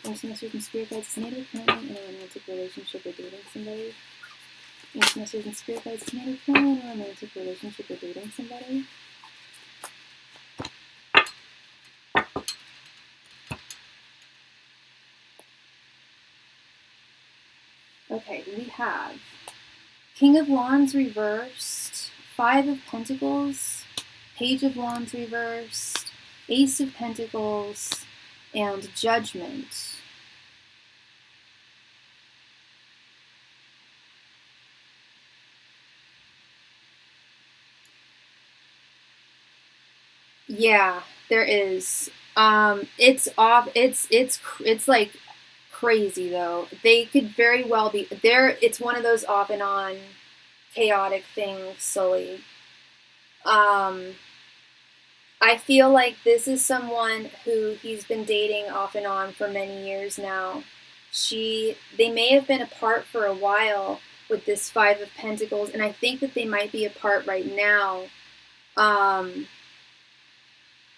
Angels, messengers, and spirit guides. Is Nader currently in a romantic relationship or dating somebody? Angels, messengers, and spirit guides. Is Nader currently in a romantic relationship or dating somebody? Okay, we have King of Wands reversed, Five of Pentacles, Page of Wands reversed, Ace of Pentacles, and Judgment. Yeah, there is. It's off. It's like crazy though. They could very well be there. It's one of those off and on chaotic things, Sully. I feel like this is someone who he's been dating off and on for many years now. They may have been apart for a while with this Five of Pentacles, and I think that they might be apart right now.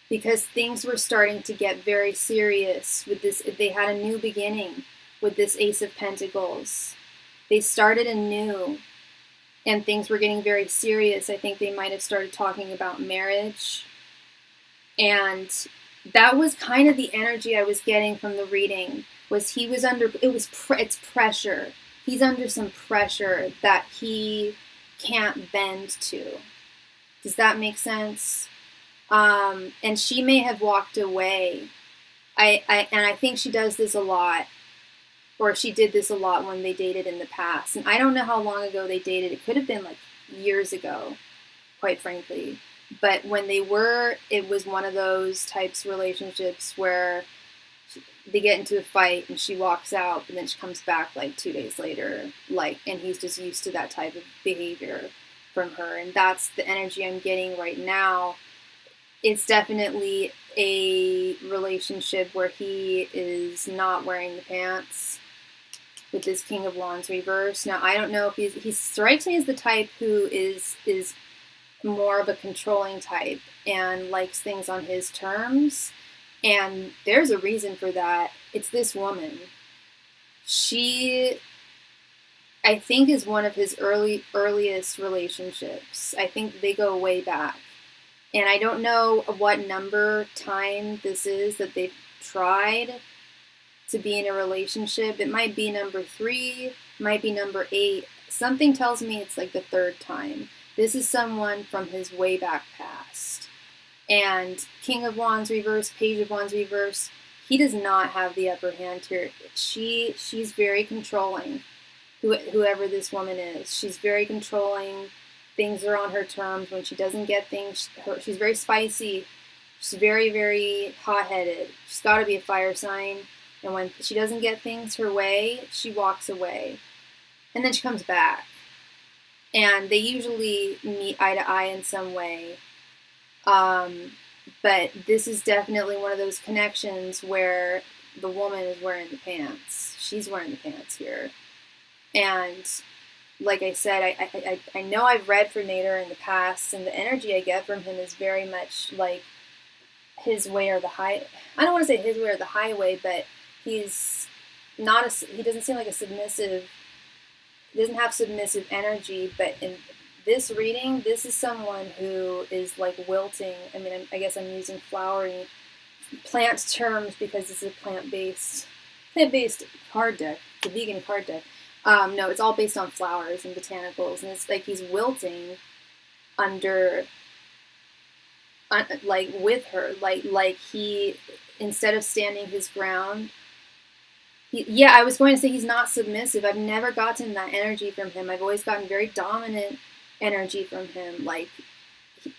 Because things were starting to get very serious with this. They had a new beginning with this Ace of Pentacles. They started anew, and things were getting very serious. I think they might have started talking about marriage, and that was kind of the energy I was getting from the reading. Was he was under? It's pressure. He's under some pressure that he can't bend to. Does that make sense? And she may have walked away. I think she does this a lot, or she did this a lot when they dated in the past. And I don't know how long ago they dated. It could have been like years ago, quite frankly. But when they were, it was one of those types of relationships where they get into a fight and she walks out, and then she comes back like 2 days later, and he's just used to that type of behavior from her. And that's the energy I'm getting right now. it's definitely a relationship where he is not wearing the pants with this King of Wands reverse. Now, I don't know if he strikes me as the type who is more of a controlling type and likes things on his terms. And there's a reason for that. It's this woman. She, I think, is one of his earliest relationships. I think they go way back. And I don't know what number time this is that they've tried to be in a relationship. It might be number 3, might be number 8. Something tells me it's like the 3rd time. This is someone from his way back past. And King of Wands reverse, Page of Wands reverse, he does not have the upper hand here. She's very controlling, whoever this woman is. She's very controlling. Things are on her terms. When she doesn't get things, she's very spicy. She's very, very hot-headed. She's got to be a fire sign. And when she doesn't get things her way, she walks away. And then she comes back. And they usually meet eye to eye in some way. But this is definitely one of those connections where the woman is wearing the pants. She's wearing the pants here. And like I said, I know I've read for Nader in the past, and the energy I get from him is very much like his way or the high. I don't want to say his way or the highway, but he's not he doesn't seem like a submissive. He doesn't have submissive energy, but in this reading, this is someone who is like wilting. I mean, I guess I'm using flowery plant terms because this is a plant-based card deck. It's a vegan card deck. No, it's all based on flowers and botanicals, and it's like he's wilting under, like with her, like he, instead of standing his ground. Yeah, I was going to say he's not submissive. I've never gotten that energy from him. I've always gotten very dominant energy from him, like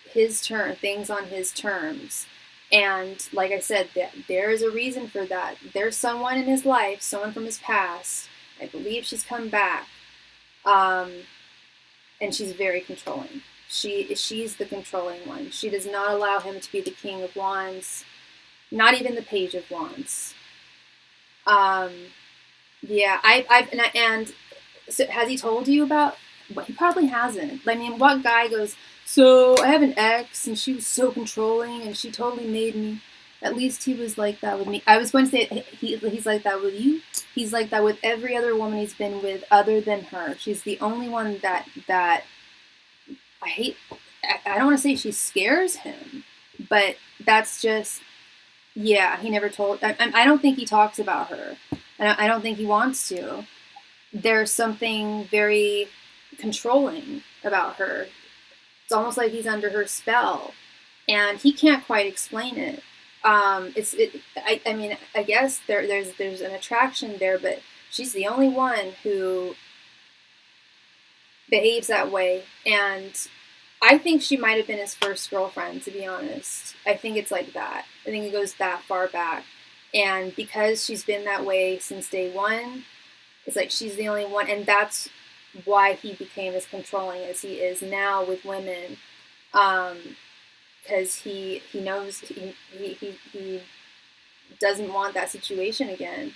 his turn, things on his terms. And like I said, there is a reason for that. There's someone in his life, someone from his past. I believe she's come back, and she's very controlling. She's the controlling one. She does not allow him to be the King of Wands, not even the Page of Wands. Yeah, and so has he told you about? Well, he probably hasn't. I mean, what guy goes, so I have an ex and she was so controlling and she totally made me. At least he was like that with me. I was going to say he's like that with you. He's like that with every other woman he's been with other than her. She's the only one that I hate. I don't want to say she scares him, but that's just, yeah, he never told. I don't think he talks about her. I don't think he wants to. There's something very controlling about her. It's almost like he's under her spell, and he can't quite explain it. I mean, I guess there's an attraction there, but she's the only one who behaves that way, and I think she might have been his first girlfriend, to be honest. I think it's like that. I think it goes that far back, and because she's been that way since day one, it's like she's the only one, and that's why he became as controlling as he is now with women. Because he knows he doesn't want that situation again,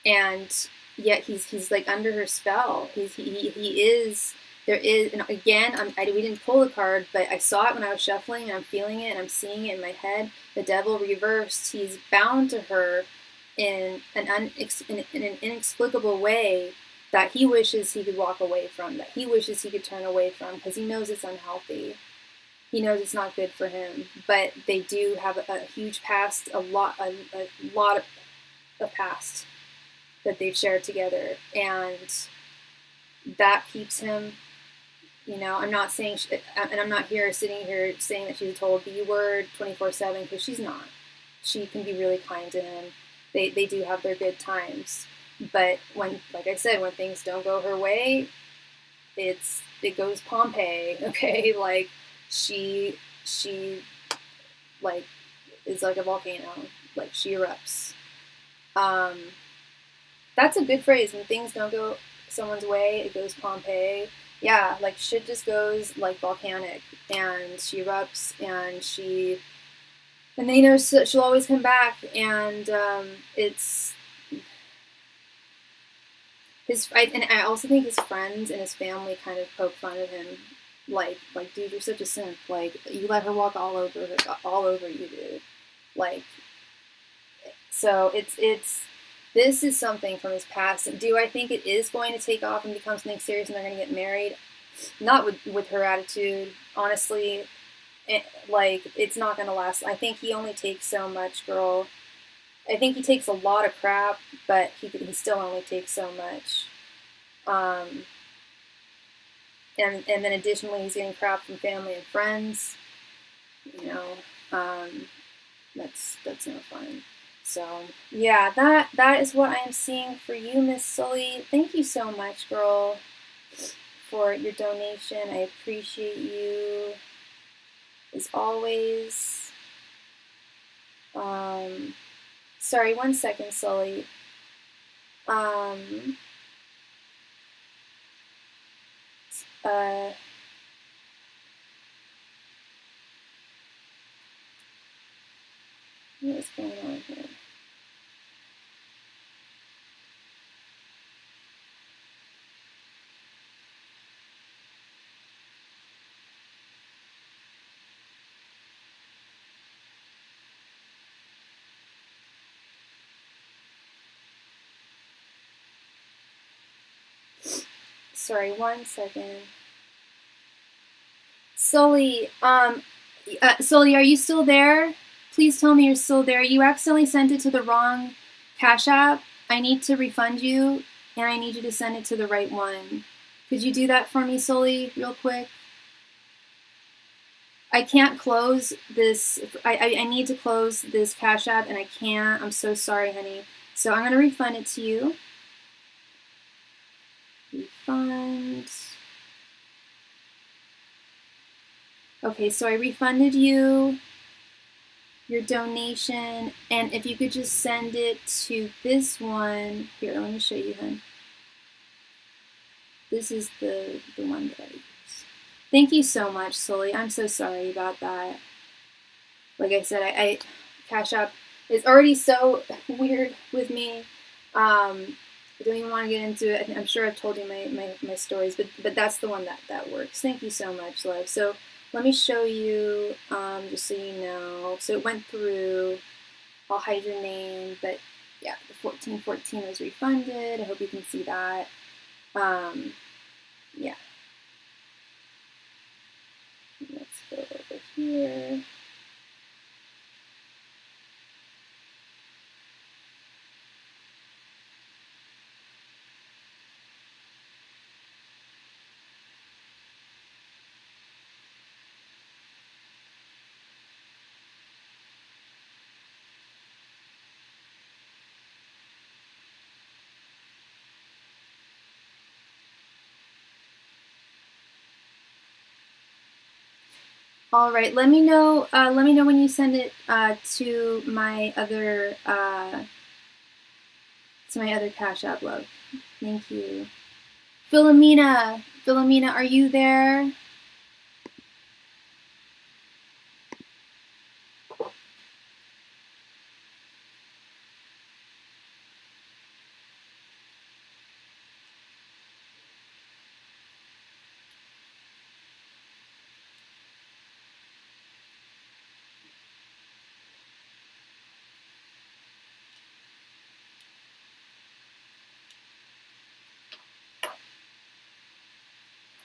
and yet he's like under her spell. He is. There is, and again, we didn't pull the card, but I saw it when I was shuffling, and I'm feeling it, and I'm seeing it in my head. The devil reversed. He's bound to her in an inexplicable way that he wishes he could walk away from, that he wishes he could turn away from, because he knows it's unhealthy. He knows it's not good for him, but they do have a huge past, a lot of past that they've shared together, and that keeps him. You know, I'm not saying, and I'm not sitting here saying that she's a total B word 24/7, because she's not. She can be really kind to him. They do have their good times, but when, like I said, when things don't go her way, it goes Pompeii. Okay, like. She like is like a volcano, like she erupts. That's a good phrase. When things don't go someone's way, it goes Pompeii. Yeah, like shit just goes like volcanic, and she erupts, and she And they know she'll always come back, and it's and I also think his friends and his family kind of poke fun at him, like dude, you're such a simp. Like you let her walk all over you, dude. Like, so it's this is something from his past. Do I think it is going to take off and become something serious, and they're going to get married? Not with her attitude, honestly. Like, it's not going to last. I think he only takes so much, girl. I think he takes a lot of crap, but he still only takes so much. And then additionally, he's getting crap from family and friends. You know, that's no fun. So yeah, that is what I am seeing for you, Miss Sully. Thank you so much, girl, for your donation. I appreciate you as always. Sorry, 1 second, Sully. What is going on here? Sorry, 1 second. Sully, Sully, are you still there? Please tell me you're still there. You accidentally sent it to the wrong Cash App. I need to refund you, and I need you to send it to the right one. Could you do that for me, Sully, real quick? I can't close this. I need to close this Cash App, and I can't. I'm so sorry, honey. So I'm going to refund it to you. Refund. Okay, so I refunded you your donation, and if you could just send it to this one. Here, let me show you, hon. This is the one that I use. Thank you so much, Sully. I'm so sorry about that. Like I said, I Cash App is already so weird with me. I don't even want to get into it. I'm sure I've told you my stories, but that's the one that works. Thank you so much, love. So let me show you, just so you know. So it went through. I'll hide your name, but yeah, the 1414 was refunded. I hope you can see that. Yeah. Let's go over here. All right, let me know. Let me know when you send it to my other Cash App, love. Thank you, Philomena. Philomena, are you there?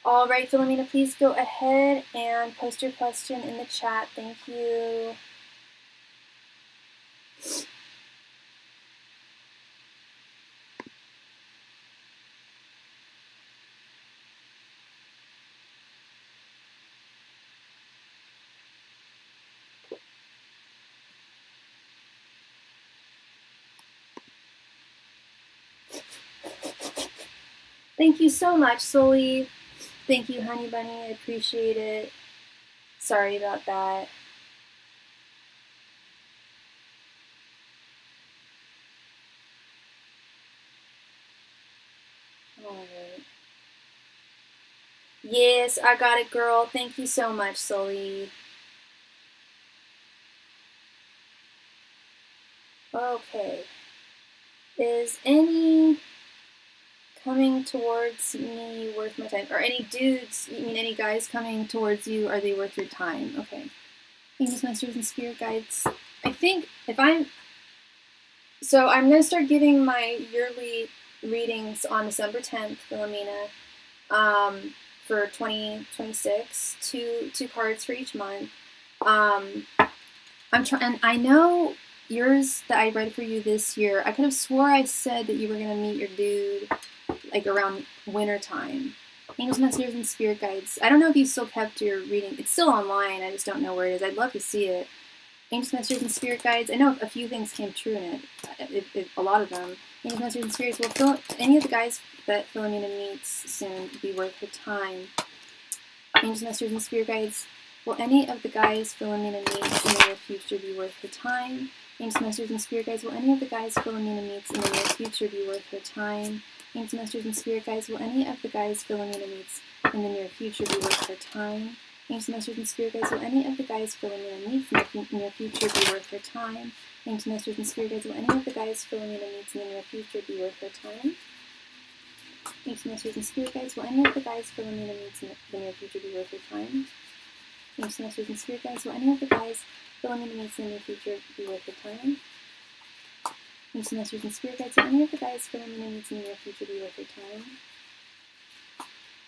All right, Philomena, please go ahead and post your question in the chat. Thank you. Thank you so much, Sully. Thank you, Honey Bunny. I appreciate it. Sorry about that. All right. Yes, I got it, girl. Thank you so much, Sully. Okay. Is any coming towards me worth my time? Or any dudes, you mean any guys coming towards you, are they worth your time? Okay. Angels, masters, and spirit guides. I think so I'm going to start giving my yearly readings on December 10th, Philomena, for 2026, two cards for each month. I'm trying, and I know yours that I read for you this year, I could have swore I said that you were going to meet your dude like around winter time. Angels, messengers, and spirit guides. I don't know if you still kept your reading. It's still online. I just don't know where it is. I'd love to see it. Angels, messengers, and spirit guides. I know a few things came true in it. A lot of them. Angels, messengers, and spirits. Will any of the guys that Philomena meets soon be worth her time? Angels, messengers, and spirit guides. Will any of the guys Philomena meets in the near future be worth her time? Angels, messengers, and spirit guides. Will any of the guys Philomena meets in the near future be worth her time? Angels, masters, and spirit guides. Will any of the guys Philomena meets in the near future be worth her time? Angels, masters, and spirit guides. Will any of the guys Philomena meets in the near future be worth her time? Angels, masters, and spirit guides. Will any of the guys Philomena meets in the near future be worth her time? Angels, masters, and spirit guides. Will any of the guys Philomena meets in the near future be worth her time? Angels, masters, and spirit guides. Will any of the guys Philomena meets in the near future be worth her time? Angels, masters, and spirit guides. Will any of the guys Philomena meets in the near future be worth her time?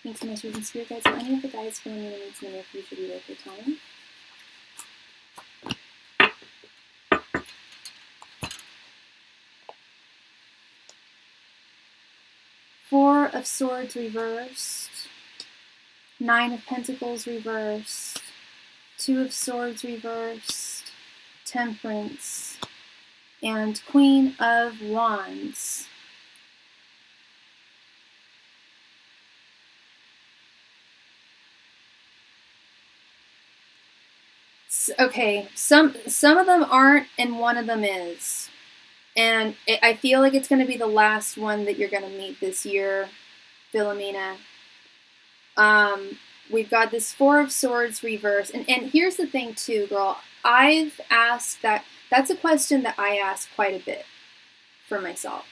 Angels, masters, and spirit guides. Will any of the guys Philomena meets in the near future be worth her time? Four of Swords reversed. Nine of Pentacles reversed. Two of Swords reversed. Temperance. And Queen of Wands. Okay, some of them aren't, and one of them is. And I feel like it's going to be the last one that you're going to meet this year, Philomena. We've got this Four of Swords reverse. And here's the thing too, girl. I've asked that. That's a question that I ask quite a bit for myself.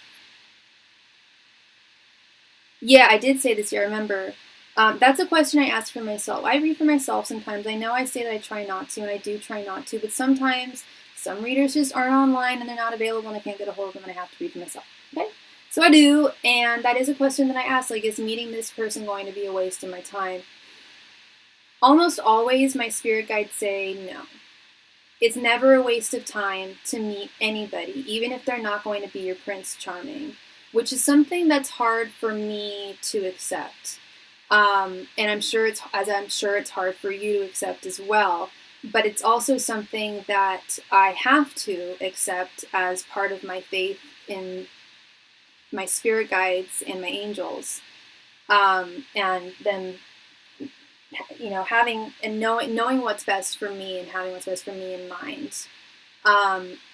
Yeah, I did say this year, I remember. That's a question I ask for myself. I read for myself sometimes. I know I say that I try not to, and I do try not to, but sometimes some readers just aren't online and they're not available and I can't get a hold of them and I have to read for myself. Okay? So I do, and that is a question that I ask, like, is meeting this person going to be a waste of my time? Almost always my spirit guides say no. It's never a waste of time to meet anybody, even if they're not going to be your Prince Charming, which is something that's hard for me to accept. And I'm sure it's hard for you to accept as well. But it's also something that I have to accept as part of my faith in my spirit guides and my angels. And then, you know, having and knowing what's best for me and having what's best for me in mind.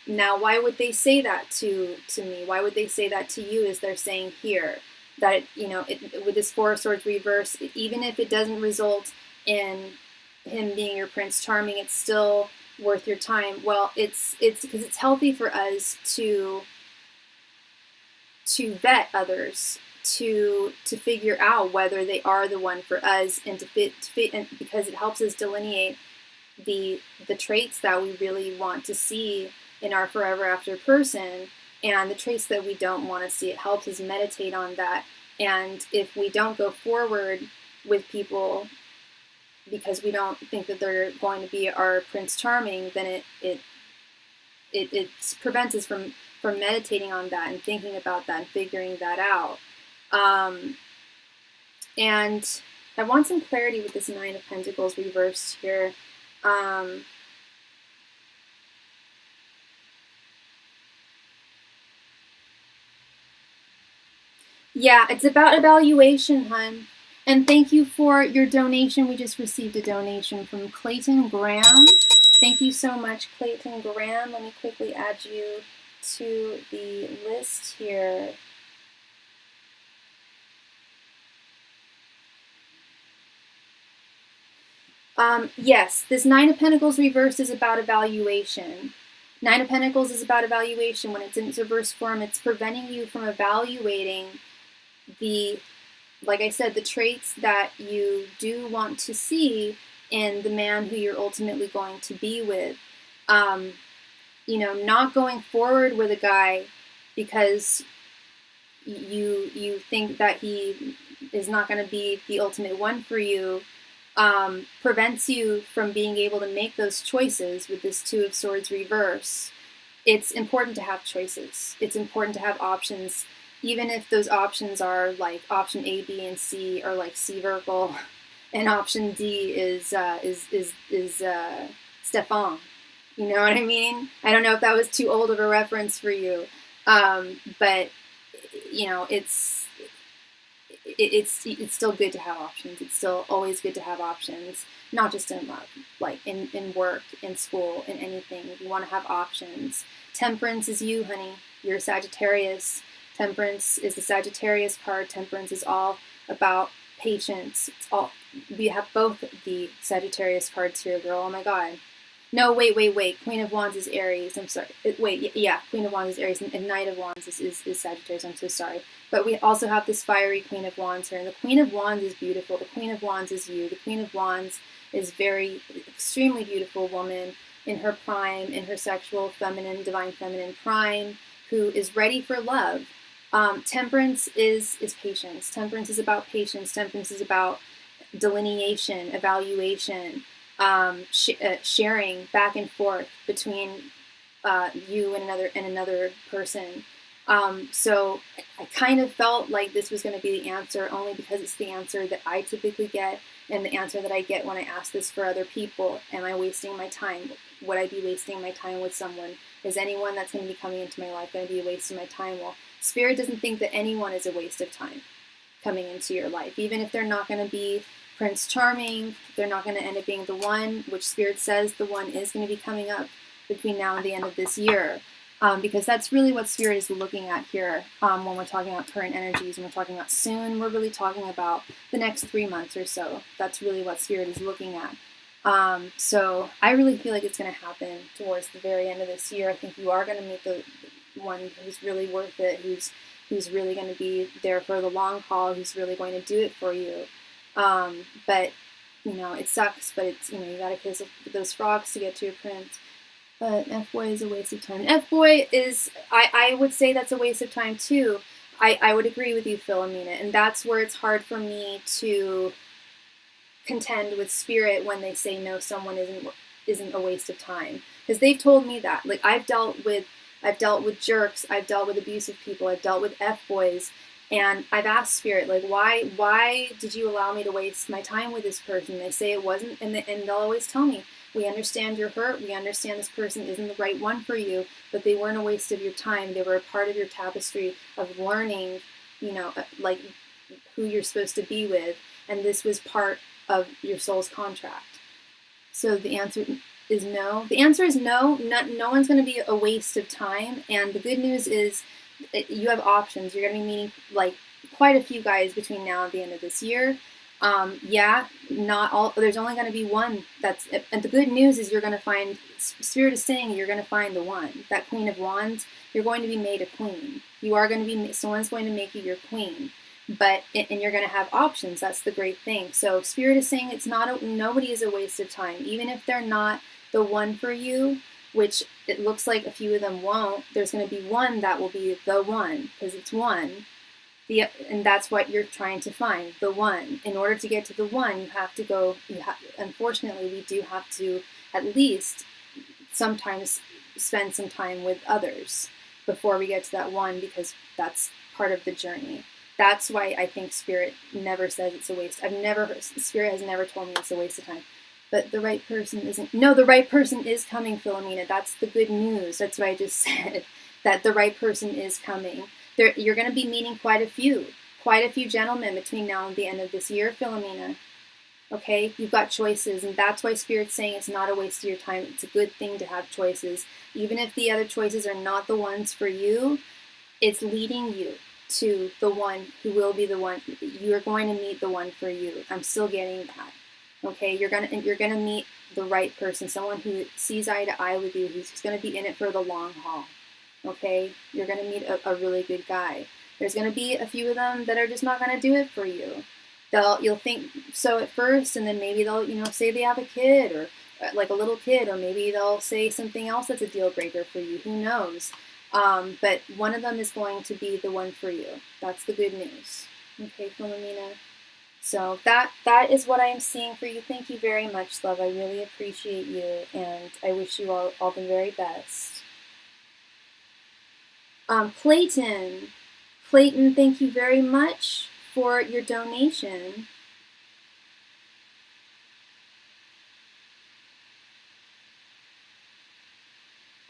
Now, why would they say that to me? Why would they say that to you? Is they're saying here that, you know, with this Four of Swords reverse, even if it doesn't result in him being your Prince Charming, it's still worth your time. Well, it's because it's healthy for us to vet others, to figure out whether they are the one for us, and to fit, and because it helps us delineate the traits that we really want to see in our forever after person and the traits that we don't want to see. It helps us meditate on that. And if we don't go forward with people because we don't think that they're going to be our Prince Charming, then it prevents us from meditating on that and thinking about that and figuring that out. And I want some clarity with this Nine of Pentacles reversed here. Yeah, it's about evaluation, hun. And thank you for your donation. We just received a donation from Clayton Graham. Thank you so much, Clayton Graham. Let me quickly add you to the list here. Yes, this Nine of Pentacles reversed is about evaluation. Nine of Pentacles is about evaluation. When it's in its reverse form, it's preventing you from evaluating the, like I said, the traits that you do want to see in the man who you're ultimately going to be with. You know, not going forward with a guy because you think that he is not going to be the ultimate one for you, prevents you from being able to make those choices with this Two of Swords reverse. It's important to have choices. It's important to have options, even if those options are like option A, B, and C, or like C Virgo, and option D is Stefan. You know what I mean? I don't know if that was too old of a reference for you, but you know, it's still good to have options. It's still always good to have options, not just in love, like in work, in school, in anything. You want to have options. Temperance is you, honey. You're Sagittarius. Temperance is the Sagittarius card. Temperance is all about patience. It's all, we have both the Sagittarius cards here, girl. Oh my God. No, wait. Queen of Wands is Aries. I'm sorry. Wait, yeah. Queen of Wands is Aries, and Knight of Wands is Sagittarius. I'm so sorry. But we also have this fiery Queen of Wands here. And the Queen of Wands is beautiful. The Queen of Wands is you. The Queen of Wands is very, extremely beautiful woman in her prime, in her sexual, feminine, divine feminine prime, who is ready for love. Temperance is patience. Temperance is about patience. Temperance is about delineation, evaluation, sharing back and forth between you and another person. So I kind of felt like this was going to be the answer, only because it's the answer that I typically get, and the answer that I get when I ask this for other people. Am I wasting my time? Would I be wasting my time with someone? Is anyone that's going to be coming into my life going to be a waste of my time? Well, Spirit doesn't think that anyone is a waste of time coming into your life, even if they're not going to be Prince Charming, they're not going to end up being the one, which Spirit says the one is going to be coming up between now and the end of this year. Because that's really what Spirit is looking at here when we're talking about current energies, when we're talking about soon, we're really talking about the next 3 months or so. That's really what Spirit is looking at. So I really feel like it's going to happen towards the very end of this year. I think you are going to meet the one who's really worth it, who's really going to be there for the long haul, who's really going to do it for you. But, you know, it sucks, but it's, you know, you got to kiss those frogs to get to your prince. But F-Boy is a waste of time. F-Boy is, I would say that's a waste of time too. I would agree with you, Philomena, and that's where it's hard for me to contend with Spirit when they say no, someone isn't a waste of time, because they've told me that. Like, I've dealt with jerks, I've dealt with abusive people, I've dealt with F-Boys, and I've asked Spirit, like, why did you allow me to waste my time with this person? They say it wasn't, and they'll always tell me, we understand you're hurt, we understand this person isn't the right one for you, but they weren't a waste of your time. They were a part of your tapestry of learning, you know, like, who you're supposed to be with, and this was part of your soul's contract. So the answer is no. The answer is no. No one's going to be a waste of time, and the good news is you have options. You're going to be meeting, like, quite a few guys between now and the end of this year. Yeah, not all, there's only going to be one that's, and the good news is you're going to find, Spirit is saying you're going to find the one. That Queen of Wands, you're going to be made a queen. You are going to be, someone's going to make you your queen. But, and you're going to have options. That's the great thing. So Spirit is saying it's not, nobody is a waste of time. Even if they're not the one for you, which it looks like a few of them won't, there's going to be one that will be the one, because it's one. And that's what you're trying to find, the one. In order to get to the one, you have to go, unfortunately, we do have to at least sometimes spend some time with others before we get to that one, because that's part of the journey. That's why I think Spirit never says it's a waste. Spirit has never told me it's a waste of time. But the right person isn't. No, the right person is coming, Philomena. That's the good news. That's what I just said, that the right person is coming. You're going to be meeting quite a few gentlemen between now and the end of this year, Philomena. Okay, you've got choices, and that's why Spirit's saying it's not a waste of your time. It's a good thing to have choices. Even if the other choices are not the ones for you, it's leading you to the one who will be the one. You're going to meet the one for you. I'm still getting that. Okay, you're gonna meet the right person, someone who sees eye to eye with you, who's gonna be in it for the long haul. Okay, you're gonna meet a really good guy. There's gonna be a few of them that are just not gonna do it for you. You'll think so at first, and then maybe they'll say they have a kid, or like a little kid, or maybe they'll say something else that's a deal breaker for you. Who knows? But one of them is going to be the one for you. That's the good news. Okay, Philomena. So that is what I am seeing for you. Thank you very much, love. I really appreciate you, and I wish you all the very best. Clayton, thank you very much for your donation.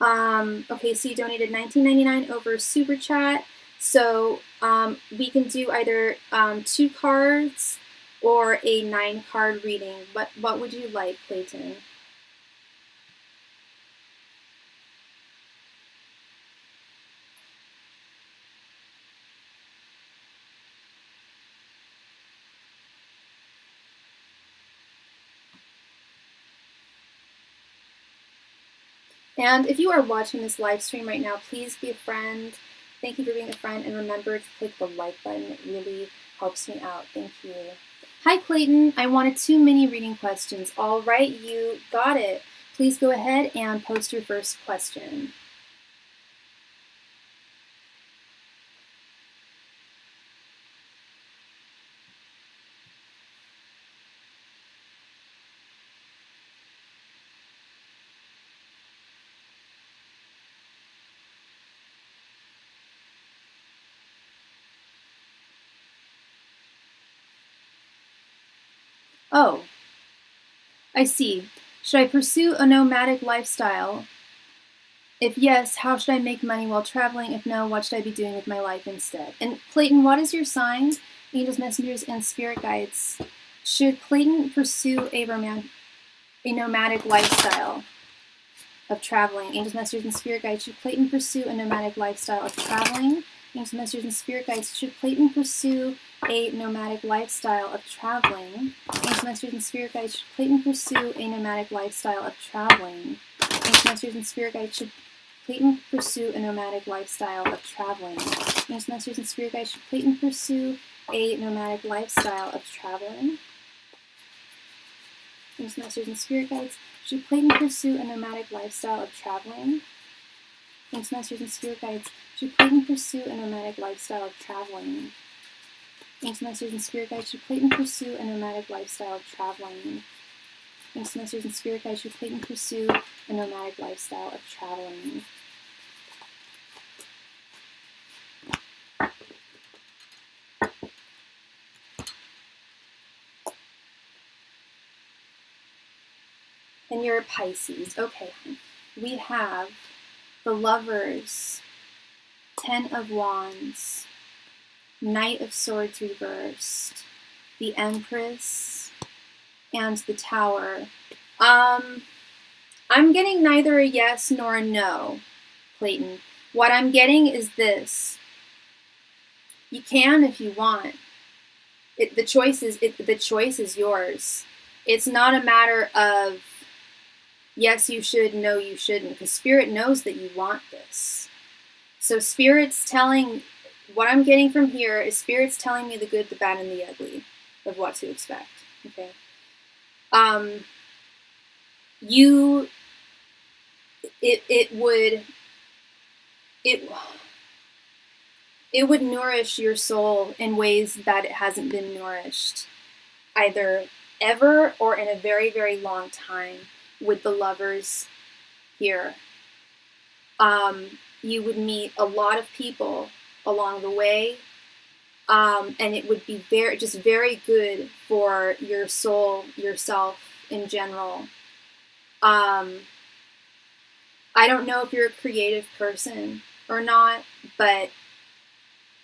Okay, so you donated $19.99 over SuperChat. So we can do either 2 cards or a 9-card reading. What would you like, Clayton? And if you are watching this live stream right now, please be a friend. Thank you for being a friend, and remember to click the like button. It really helps me out. Thank you. Hi, Clayton. I wanted 2 mini reading questions. All right, you got it. Please go ahead and post your first question. Oh, I see. Should I pursue a nomadic lifestyle? If yes, how should I make money while traveling? If no, what should I be doing with my life instead? And Clayton, what is your sign? Angels, messengers, and spirit guides. Should Clayton pursue a nomadic lifestyle of traveling? Angels, messengers, and spirit guides. Should Clayton pursue a nomadic lifestyle of traveling? Angels, messengers, and spirit guides. Should Clayton pursue a nomadic lifestyle of traveling? Angels, messengers, and spirit guides. Should Clayton pursue a nomadic lifestyle of traveling? Angels, messengers, and spirit guides. Should Clayton pursue a nomadic lifestyle of traveling? Angels, messengers, and spirit guides. Should Clayton pursue a nomadic lifestyle of traveling? Angels, messengers, and spirit guides. Should Clayton pursue a nomadic lifestyle of traveling? Angels, messengers, and spirit guides. Should Clayton pursue a nomadic lifestyle of traveling? Angels, messengers, and spirit guides. Should Clayton pursue a nomadic lifestyle of traveling? Angels, messengers, and spirit guides. Should Clayton pursue a nomadic lifestyle of traveling? And you're a Pisces. Okay. We have the Lovers, 10 of Wands, Knight of Swords reversed, the Empress, and the Tower. I'm getting neither a yes nor a no, Clayton. What I'm getting is this. You can if you want. The choice is yours. It's not a matter of yes, you should, no, you shouldn't, because Spirit knows that you want this. So Spirit's telling, what I'm getting from here is Spirit's telling me the good, the bad, and the ugly of what to expect. Okay. It would nourish your soul in ways that it hasn't been nourished, either ever or in a very, very long time, with the Lovers here. You would meet a lot of people along the way, and it would be very good for your soul, yourself in general. I don't know if you're a creative person or not, but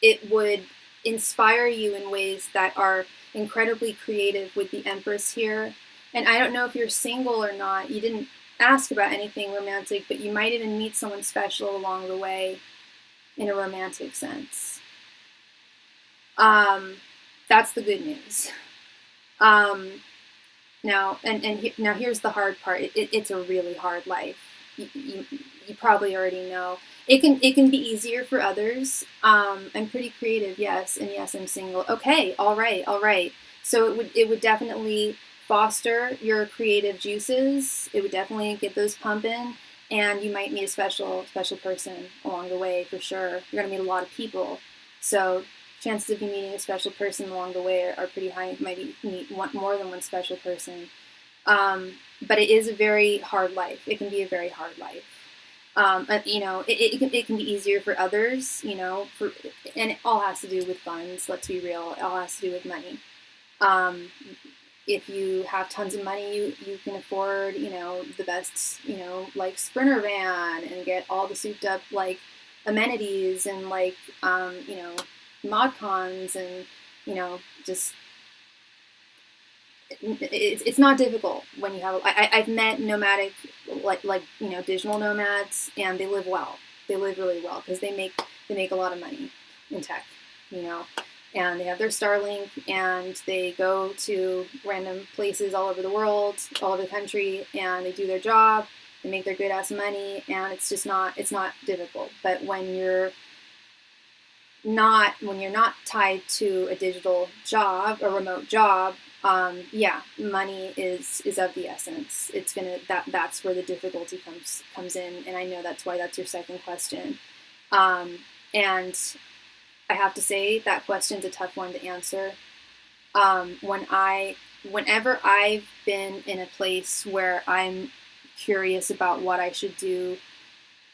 it would inspire you in ways that are incredibly creative with the Empress here. And I don't know if you're single or not. You didn't ask about anything romantic, but you might even meet someone special along the way in a romantic sense. That's the good news. Now, now here's the hard part. It's a really hard life. You probably already know. It can be easier for others. I'm pretty creative, yes, and yes, I'm single. Okay, all right, all right. So it would definitely foster your creative juices. It would definitely get those pumping, and you might meet a special person along the way for sure. You're gonna meet a lot of people, so chances of you meeting a special person along the way are pretty high. You might meet more than one special person. But it is a very hard life. It can be a very hard life. It can be easier for others, and it all has to do with funds. Let's be real. It all has to do with money. Um, if you have tons of money, you can afford, the best, like Sprinter van and get all the souped up, like, amenities and, like, mod cons and, just it's not difficult when you have. I've met nomadic, like digital nomads, and they live well. They live really well because they make a lot of money in tech, you know, and they have their Starlink and they go to random places all over the world, all over the country, and they do their job. They make their good ass money, and it's not difficult. But when you're not tied to a digital job, a remote job, money is of the essence. It's gonna that's where the difficulty comes in, and I know that's why that's your second question. And I have to say that question's a tough one to answer. Whenever I've been in a place where I'm curious about what I should do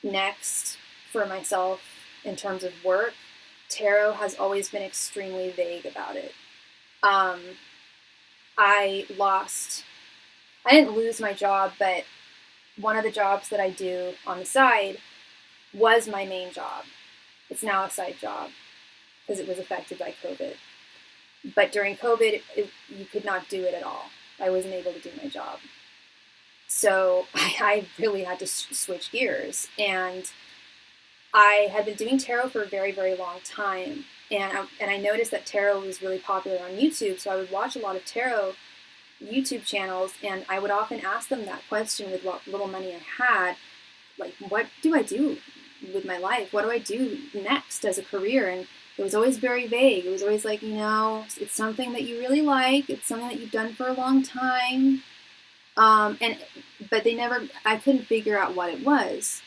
next for myself in terms of work, tarot has always been extremely vague about it. I didn't lose my job, but one of the jobs that I do on the side was my main job. It's now a side job because it was affected by COVID. But during COVID, you could not do it at all. I wasn't able to do my job. So I really had to switch gears. And I had been doing tarot for a very, very long time. And I noticed that tarot was really popular on YouTube, so I would watch a lot of tarot YouTube channels, and I would often ask them that question with what little money I had, like, what do I do with my life? What do I do next as a career? And it was always very vague. It was always like, it's something that you really like. It's something that you've done for a long time. But I couldn't figure out what it was.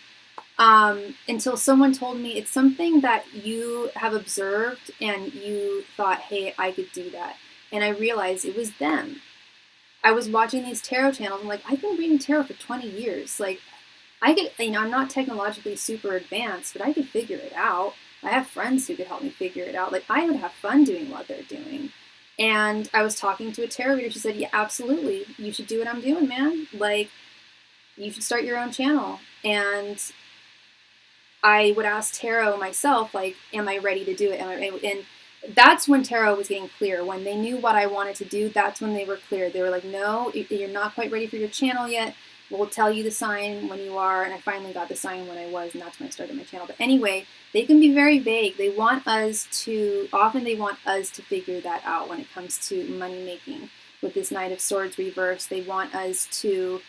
Until someone told me it's something that you have observed and you thought, hey, I could do that. And I realized it was them. I was watching these tarot channels. I'm like, I've been reading tarot for 20 years. Like, I could, I'm not technologically super advanced, but I could figure it out. I have friends who could help me figure it out. Like, I would have fun doing what they're doing. And I was talking to a tarot reader. She said, yeah, absolutely. You should do what I'm doing, man. Like, you should start your own channel. And I would ask tarot myself, like, am I ready to do it? And that's when tarot was getting clear. When they knew what I wanted to do, that's when they were clear. They were like, no, you're not quite ready for your channel yet. We'll tell you the sign when you are. And I finally got the sign when I was, and that's when I started my channel. But anyway, they can be very vague. Often they want us to figure that out when it comes to money making. With this Knight of Swords reverse, they want us to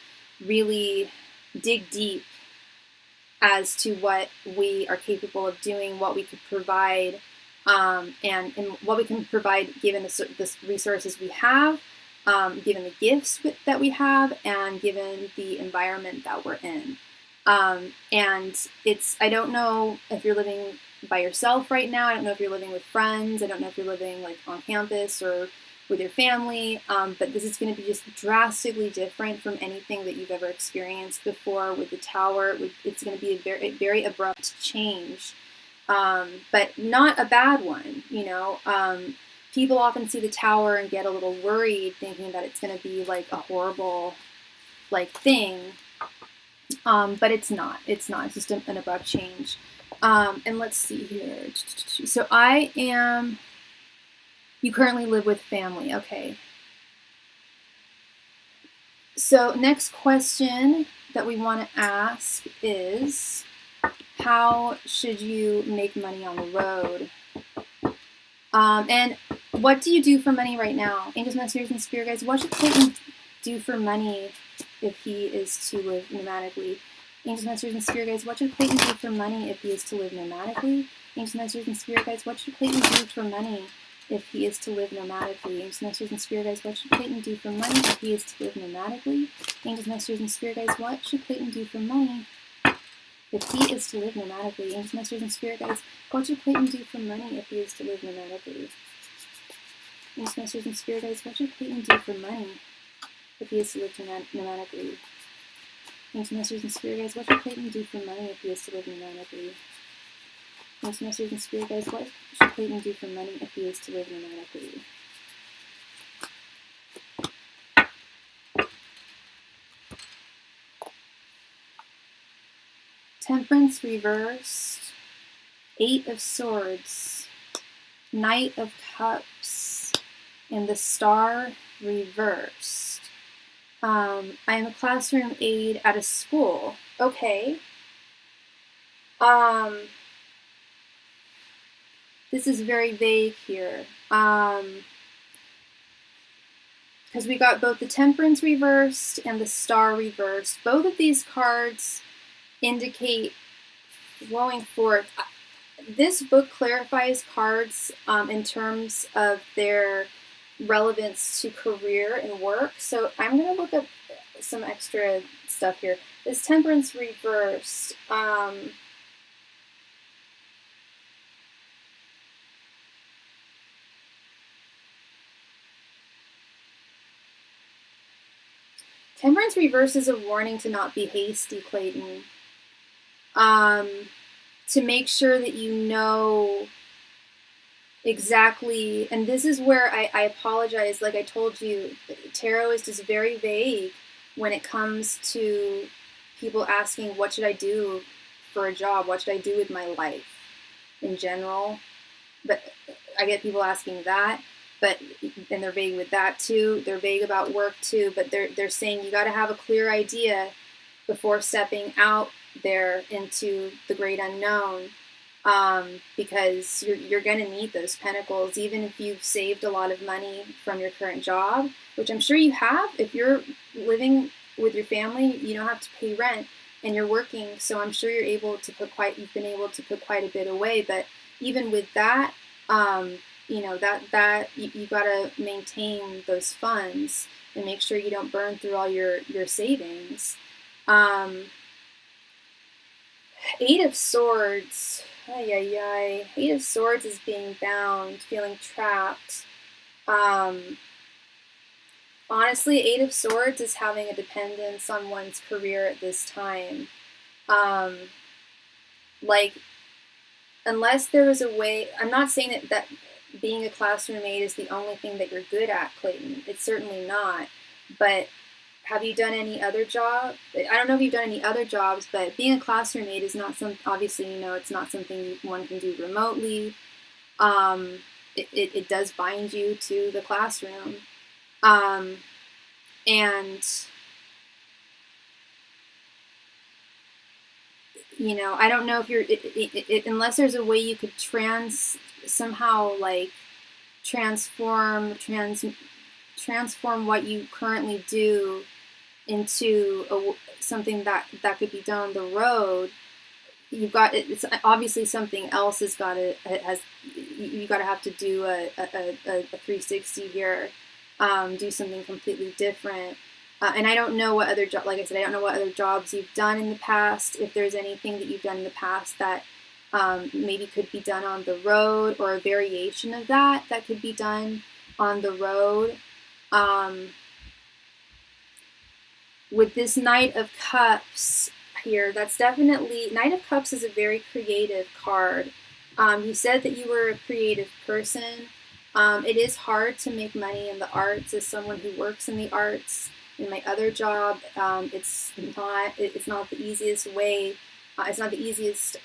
really dig deep as to what we are capable of doing, what we could provide, and what we can provide given the resources we have, given the gifts that we have, and given the environment that we're in. And I don't know if you're living by yourself right now. I don't know if you're living with friends. I don't know if you're living like on campus or with your family, but this is going to be just drastically different from anything that you've ever experienced before with the tower. It's going to be a very, very abrupt change, but not a bad one. People often see the tower and get a little worried, thinking that it's going to be like a horrible, like, thing, but it's not. It's not. It's just an abrupt change. And let's see here. So you currently live with family. Okay. So next question that we want to ask is, how should you make money on the road? And what do you do for money right now? Angels, messengers, and spirit guides, what should do for money if he is to live nomadically? Angels, Masters, and Spirit Guides, what should Clayton do for money if he is to live nomadically? Angels, Masters, and Spirit Guides, what should Clayton do for money if he is to live nomadically? Angels, Masters, and Spirit Guides, what should Clayton do for money if he is to live nomadically? Angels, Masters, and Spirit Guides, what should Clayton do for money if he is to live nomadically? Angels, Masters, and Spirit Guides, what should Clayton do for money if he is to live nomadically? Angels, Masters, and Spirit Guides, what should Clayton do for money if he is to live nomadically? Angels, Masters, and Spirit Guides, what should Clayton do for money if he is to live nomadically? Angels, Masters, and Spirit Guides, what should Clayton do for money if he is to live nomadically? Temperance reversed, 8 of Swords, Knight of Cups, and the Star reversed. I am a classroom aide at a school. Okay. This is very vague here. Because we got both the Temperance reversed and the Star reversed. Both of these cards indicate flowing forth. This book clarifies cards in terms of their relevance to career and work. So I'm going to look up some extra stuff here. This Temperance reversed. Temperance reverse is a warning to not be hasty, Clayton. To make sure that you know exactly, and this is where I apologize, like I told you, tarot is just very vague when it comes to people asking, what should I do for a job? What should I do with my life in general? But I get people asking that, and they're vague with that too. They're vague about work too, but they're saying you got to have a clear idea before stepping out there into the great unknown, because you're going to need those pentacles, even if you've saved a lot of money from your current job, which I'm sure you have. If you're living with your family, you don't have to pay rent and you're working, so I'm sure you've been able to put quite a bit away. But even with that, you got to maintain those funds and make sure you don't burn through all your savings. 8 of Swords. Ay. 8 of Swords is being bound, feeling trapped. Honestly, 8 of Swords is having a dependence on one's career at this time. Unless there was a way, I'm not saying that being a classroom aide is the only thing that you're good at, Clayton. It's certainly not. But have you done any other job? I don't know if you've done any other jobs, but being a classroom aide is not obviously, it's not something one can do remotely. It does bind you to the classroom. And I don't know if you're, unless there's a way you could somehow transform what you currently do into something that could be done on the road. It's obviously something else you got to have to do a 360 here, do something completely different. And I don't know what other like I said, I don't know what other jobs you've done in the past. If there's anything that you've done in the past that maybe could be done on the road, or a variation of that could be done on the road. With this Knight of Cups here, that's definitely, Knight of Cups is a very creative card. You said that you were a creative person. It is hard to make money in the arts as someone who works in the arts. In my other job, it's not the easiest way. It's not the easiest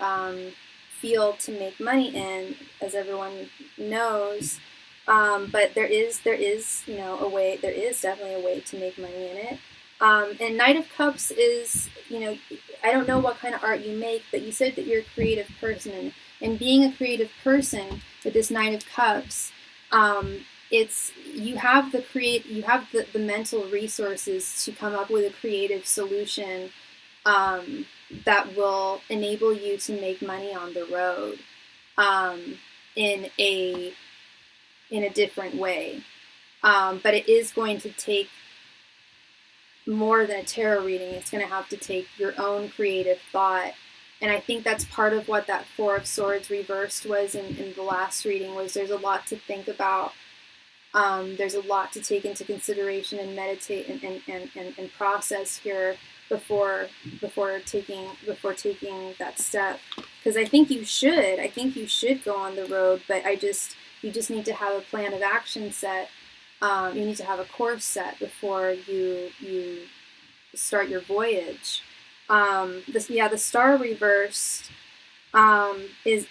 field to make money in, as everyone knows. But there is a way. There is definitely a way to make money in it. And Knight of Cups is, I don't know what kind of art you make, but you said that you're a creative person, and being a creative person with this Knight of Cups, you have the mental resources to come up with a creative solution that will enable you to make money on the road in a different way. But it is going to take more than a tarot reading. It's going to have to take your own creative thought. And I think that's part of what that Four of Swords reversed was in the last reading, was there's a lot to think about. There's a lot to take into consideration and meditate and process here before taking that step. Because I think you should go on the road, but you just need to have a plan of action set. You need to have a course set before you start your voyage. The star reversed is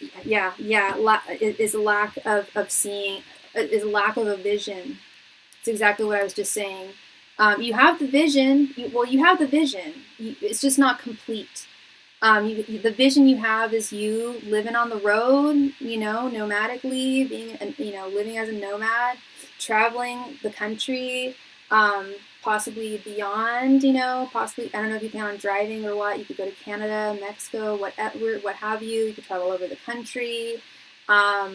a lack of seeing, is a lack of a vision. It's exactly what I was just saying. You have the vision. You have the vision. It's just not complete. The vision you have is you living on the road, nomadically, living as a nomad, traveling the country, possibly beyond, possibly, I don't know if you plan on driving or what. You could go to Canada, Mexico, what have you. You could travel over the country. So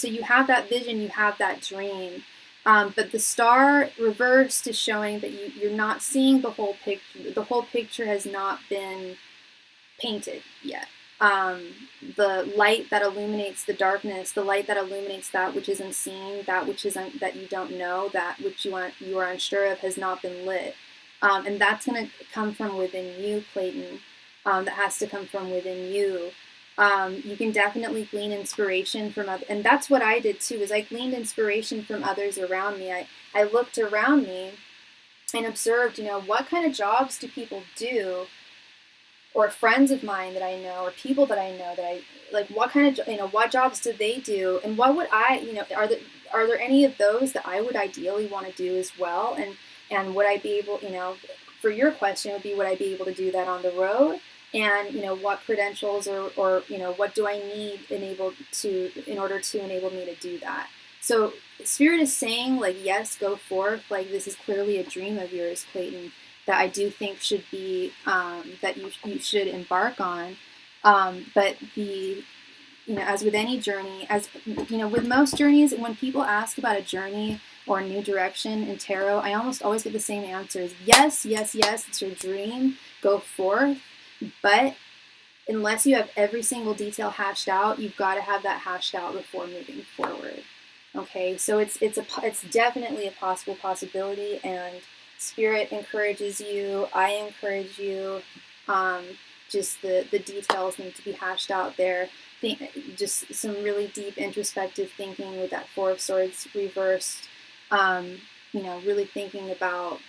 you have that vision, you have that dream. But the star reversed is showing that you're not seeing the whole picture. The whole picture has not been painted yet. The light that illuminates the darkness, the light that illuminates that which isn't seen, that which isn't, that you don't know, that which you are unsure of, has not been lit. And that's going to come from within you, Clayton. That has to come from within you. You can definitely glean inspiration from others. And that's what I did too, is I gleaned inspiration from others around me. I looked around me and observed, what kind of jobs do people do, or friends of mine that I know, or people that I know that I, like, what kind of, what jobs do they do? And what would I, are there any of those that I would ideally want to do as well? And would I be able, for your question, would be, would I be able to do that on the road? And, what credentials or what do I need in order to enable me to do that? So Spirit is saying, like, yes, go forth. Like, this is clearly a dream of yours, Clayton, that I do think should be, that you should embark on. But as with any journey, with most journeys, when people ask about a journey or a new direction in tarot, I almost always get the same answers. Yes, yes, yes, it's your dream. Go forth. But unless you have every single detail hashed out, you've got to have that hashed out before moving forward. Okay, so it's definitely a possibility, and Spirit encourages you. I encourage you. Just the details need to be hashed out there. Just some really deep introspective thinking with that Four of Swords reversed. Really thinking about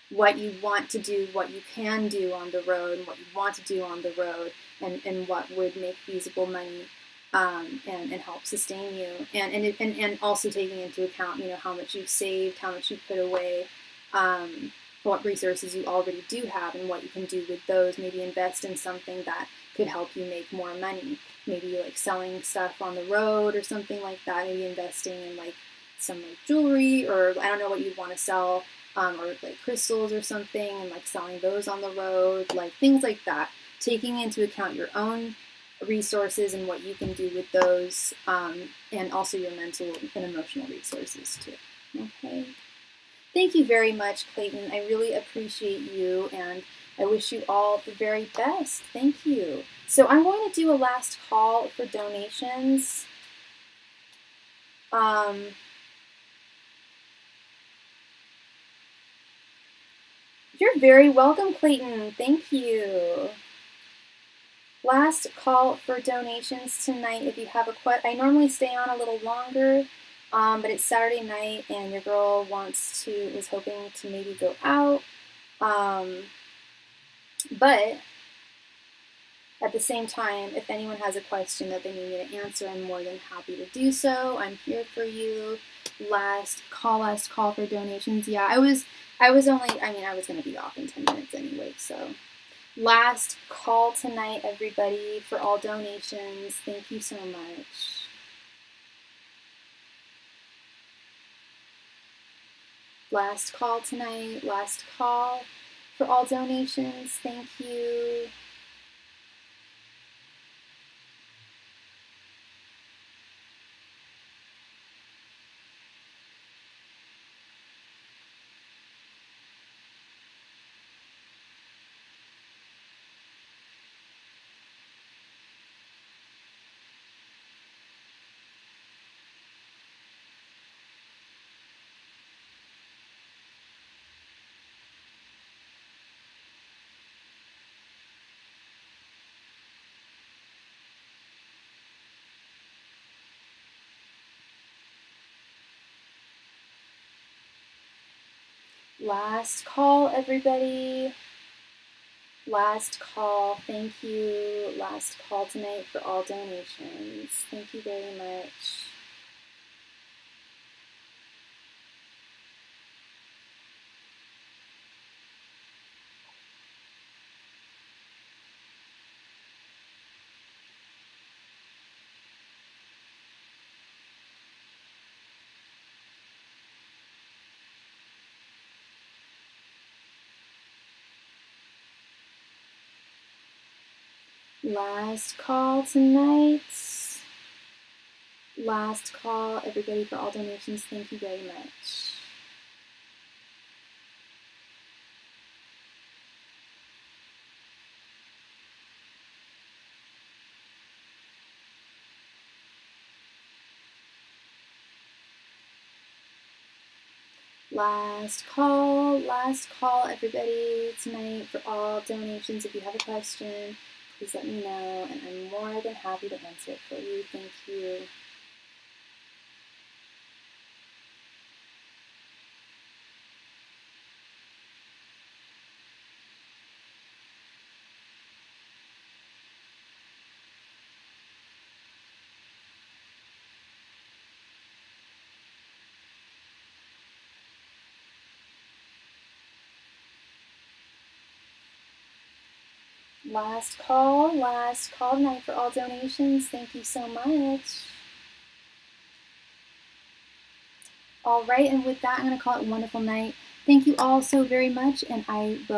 what you want to do, what you can do on the road, and what you want to do on the road, and what would make feasible money, and help sustain you, and also taking into account, how much you've saved, how much you've put away, what resources you already do have, and what you can do with those. Maybe invest in something that could help you make more money. Maybe like selling stuff on the road or something like that. Maybe investing in like some like jewelry, or I don't know what you'd want to sell. Or like crystals or something, and like selling those on the road, like things like that. Taking into account your own resources and what you can do with those, and also your mental and emotional resources too. Okay. Thank you very much, Clayton. I really appreciate you, and I wish you all the very best. Thank you. So I'm going to do a last call for donations. You're very welcome, Clayton. Thank you. Last call for donations tonight. If you have a question, I normally stay on a little longer, but it's Saturday night, and your girl is hoping to maybe go out. But at the same time, if anyone has a question that they need me to answer, I'm more than happy to do so. I'm here for you. Last call for donations. Yeah, I was going to be off in 10 minutes anyway, so. Last call tonight, everybody, for all donations. Thank you so much. Last call tonight, last call for all donations. Thank you. Last call, everybody. Last call. Thank you. Last call tonight for all donations. Thank you very much. Last call tonight. Last call, everybody, for all donations. Thank you very much. Last call, everybody, tonight for all donations. If you have a question, please let me know, and I'm more than happy to answer it for you. Thank you. Last call tonight for all donations. Thank you so much. All right, and with that, I'm going to call it a wonderful night. Thank you all so very much, and I will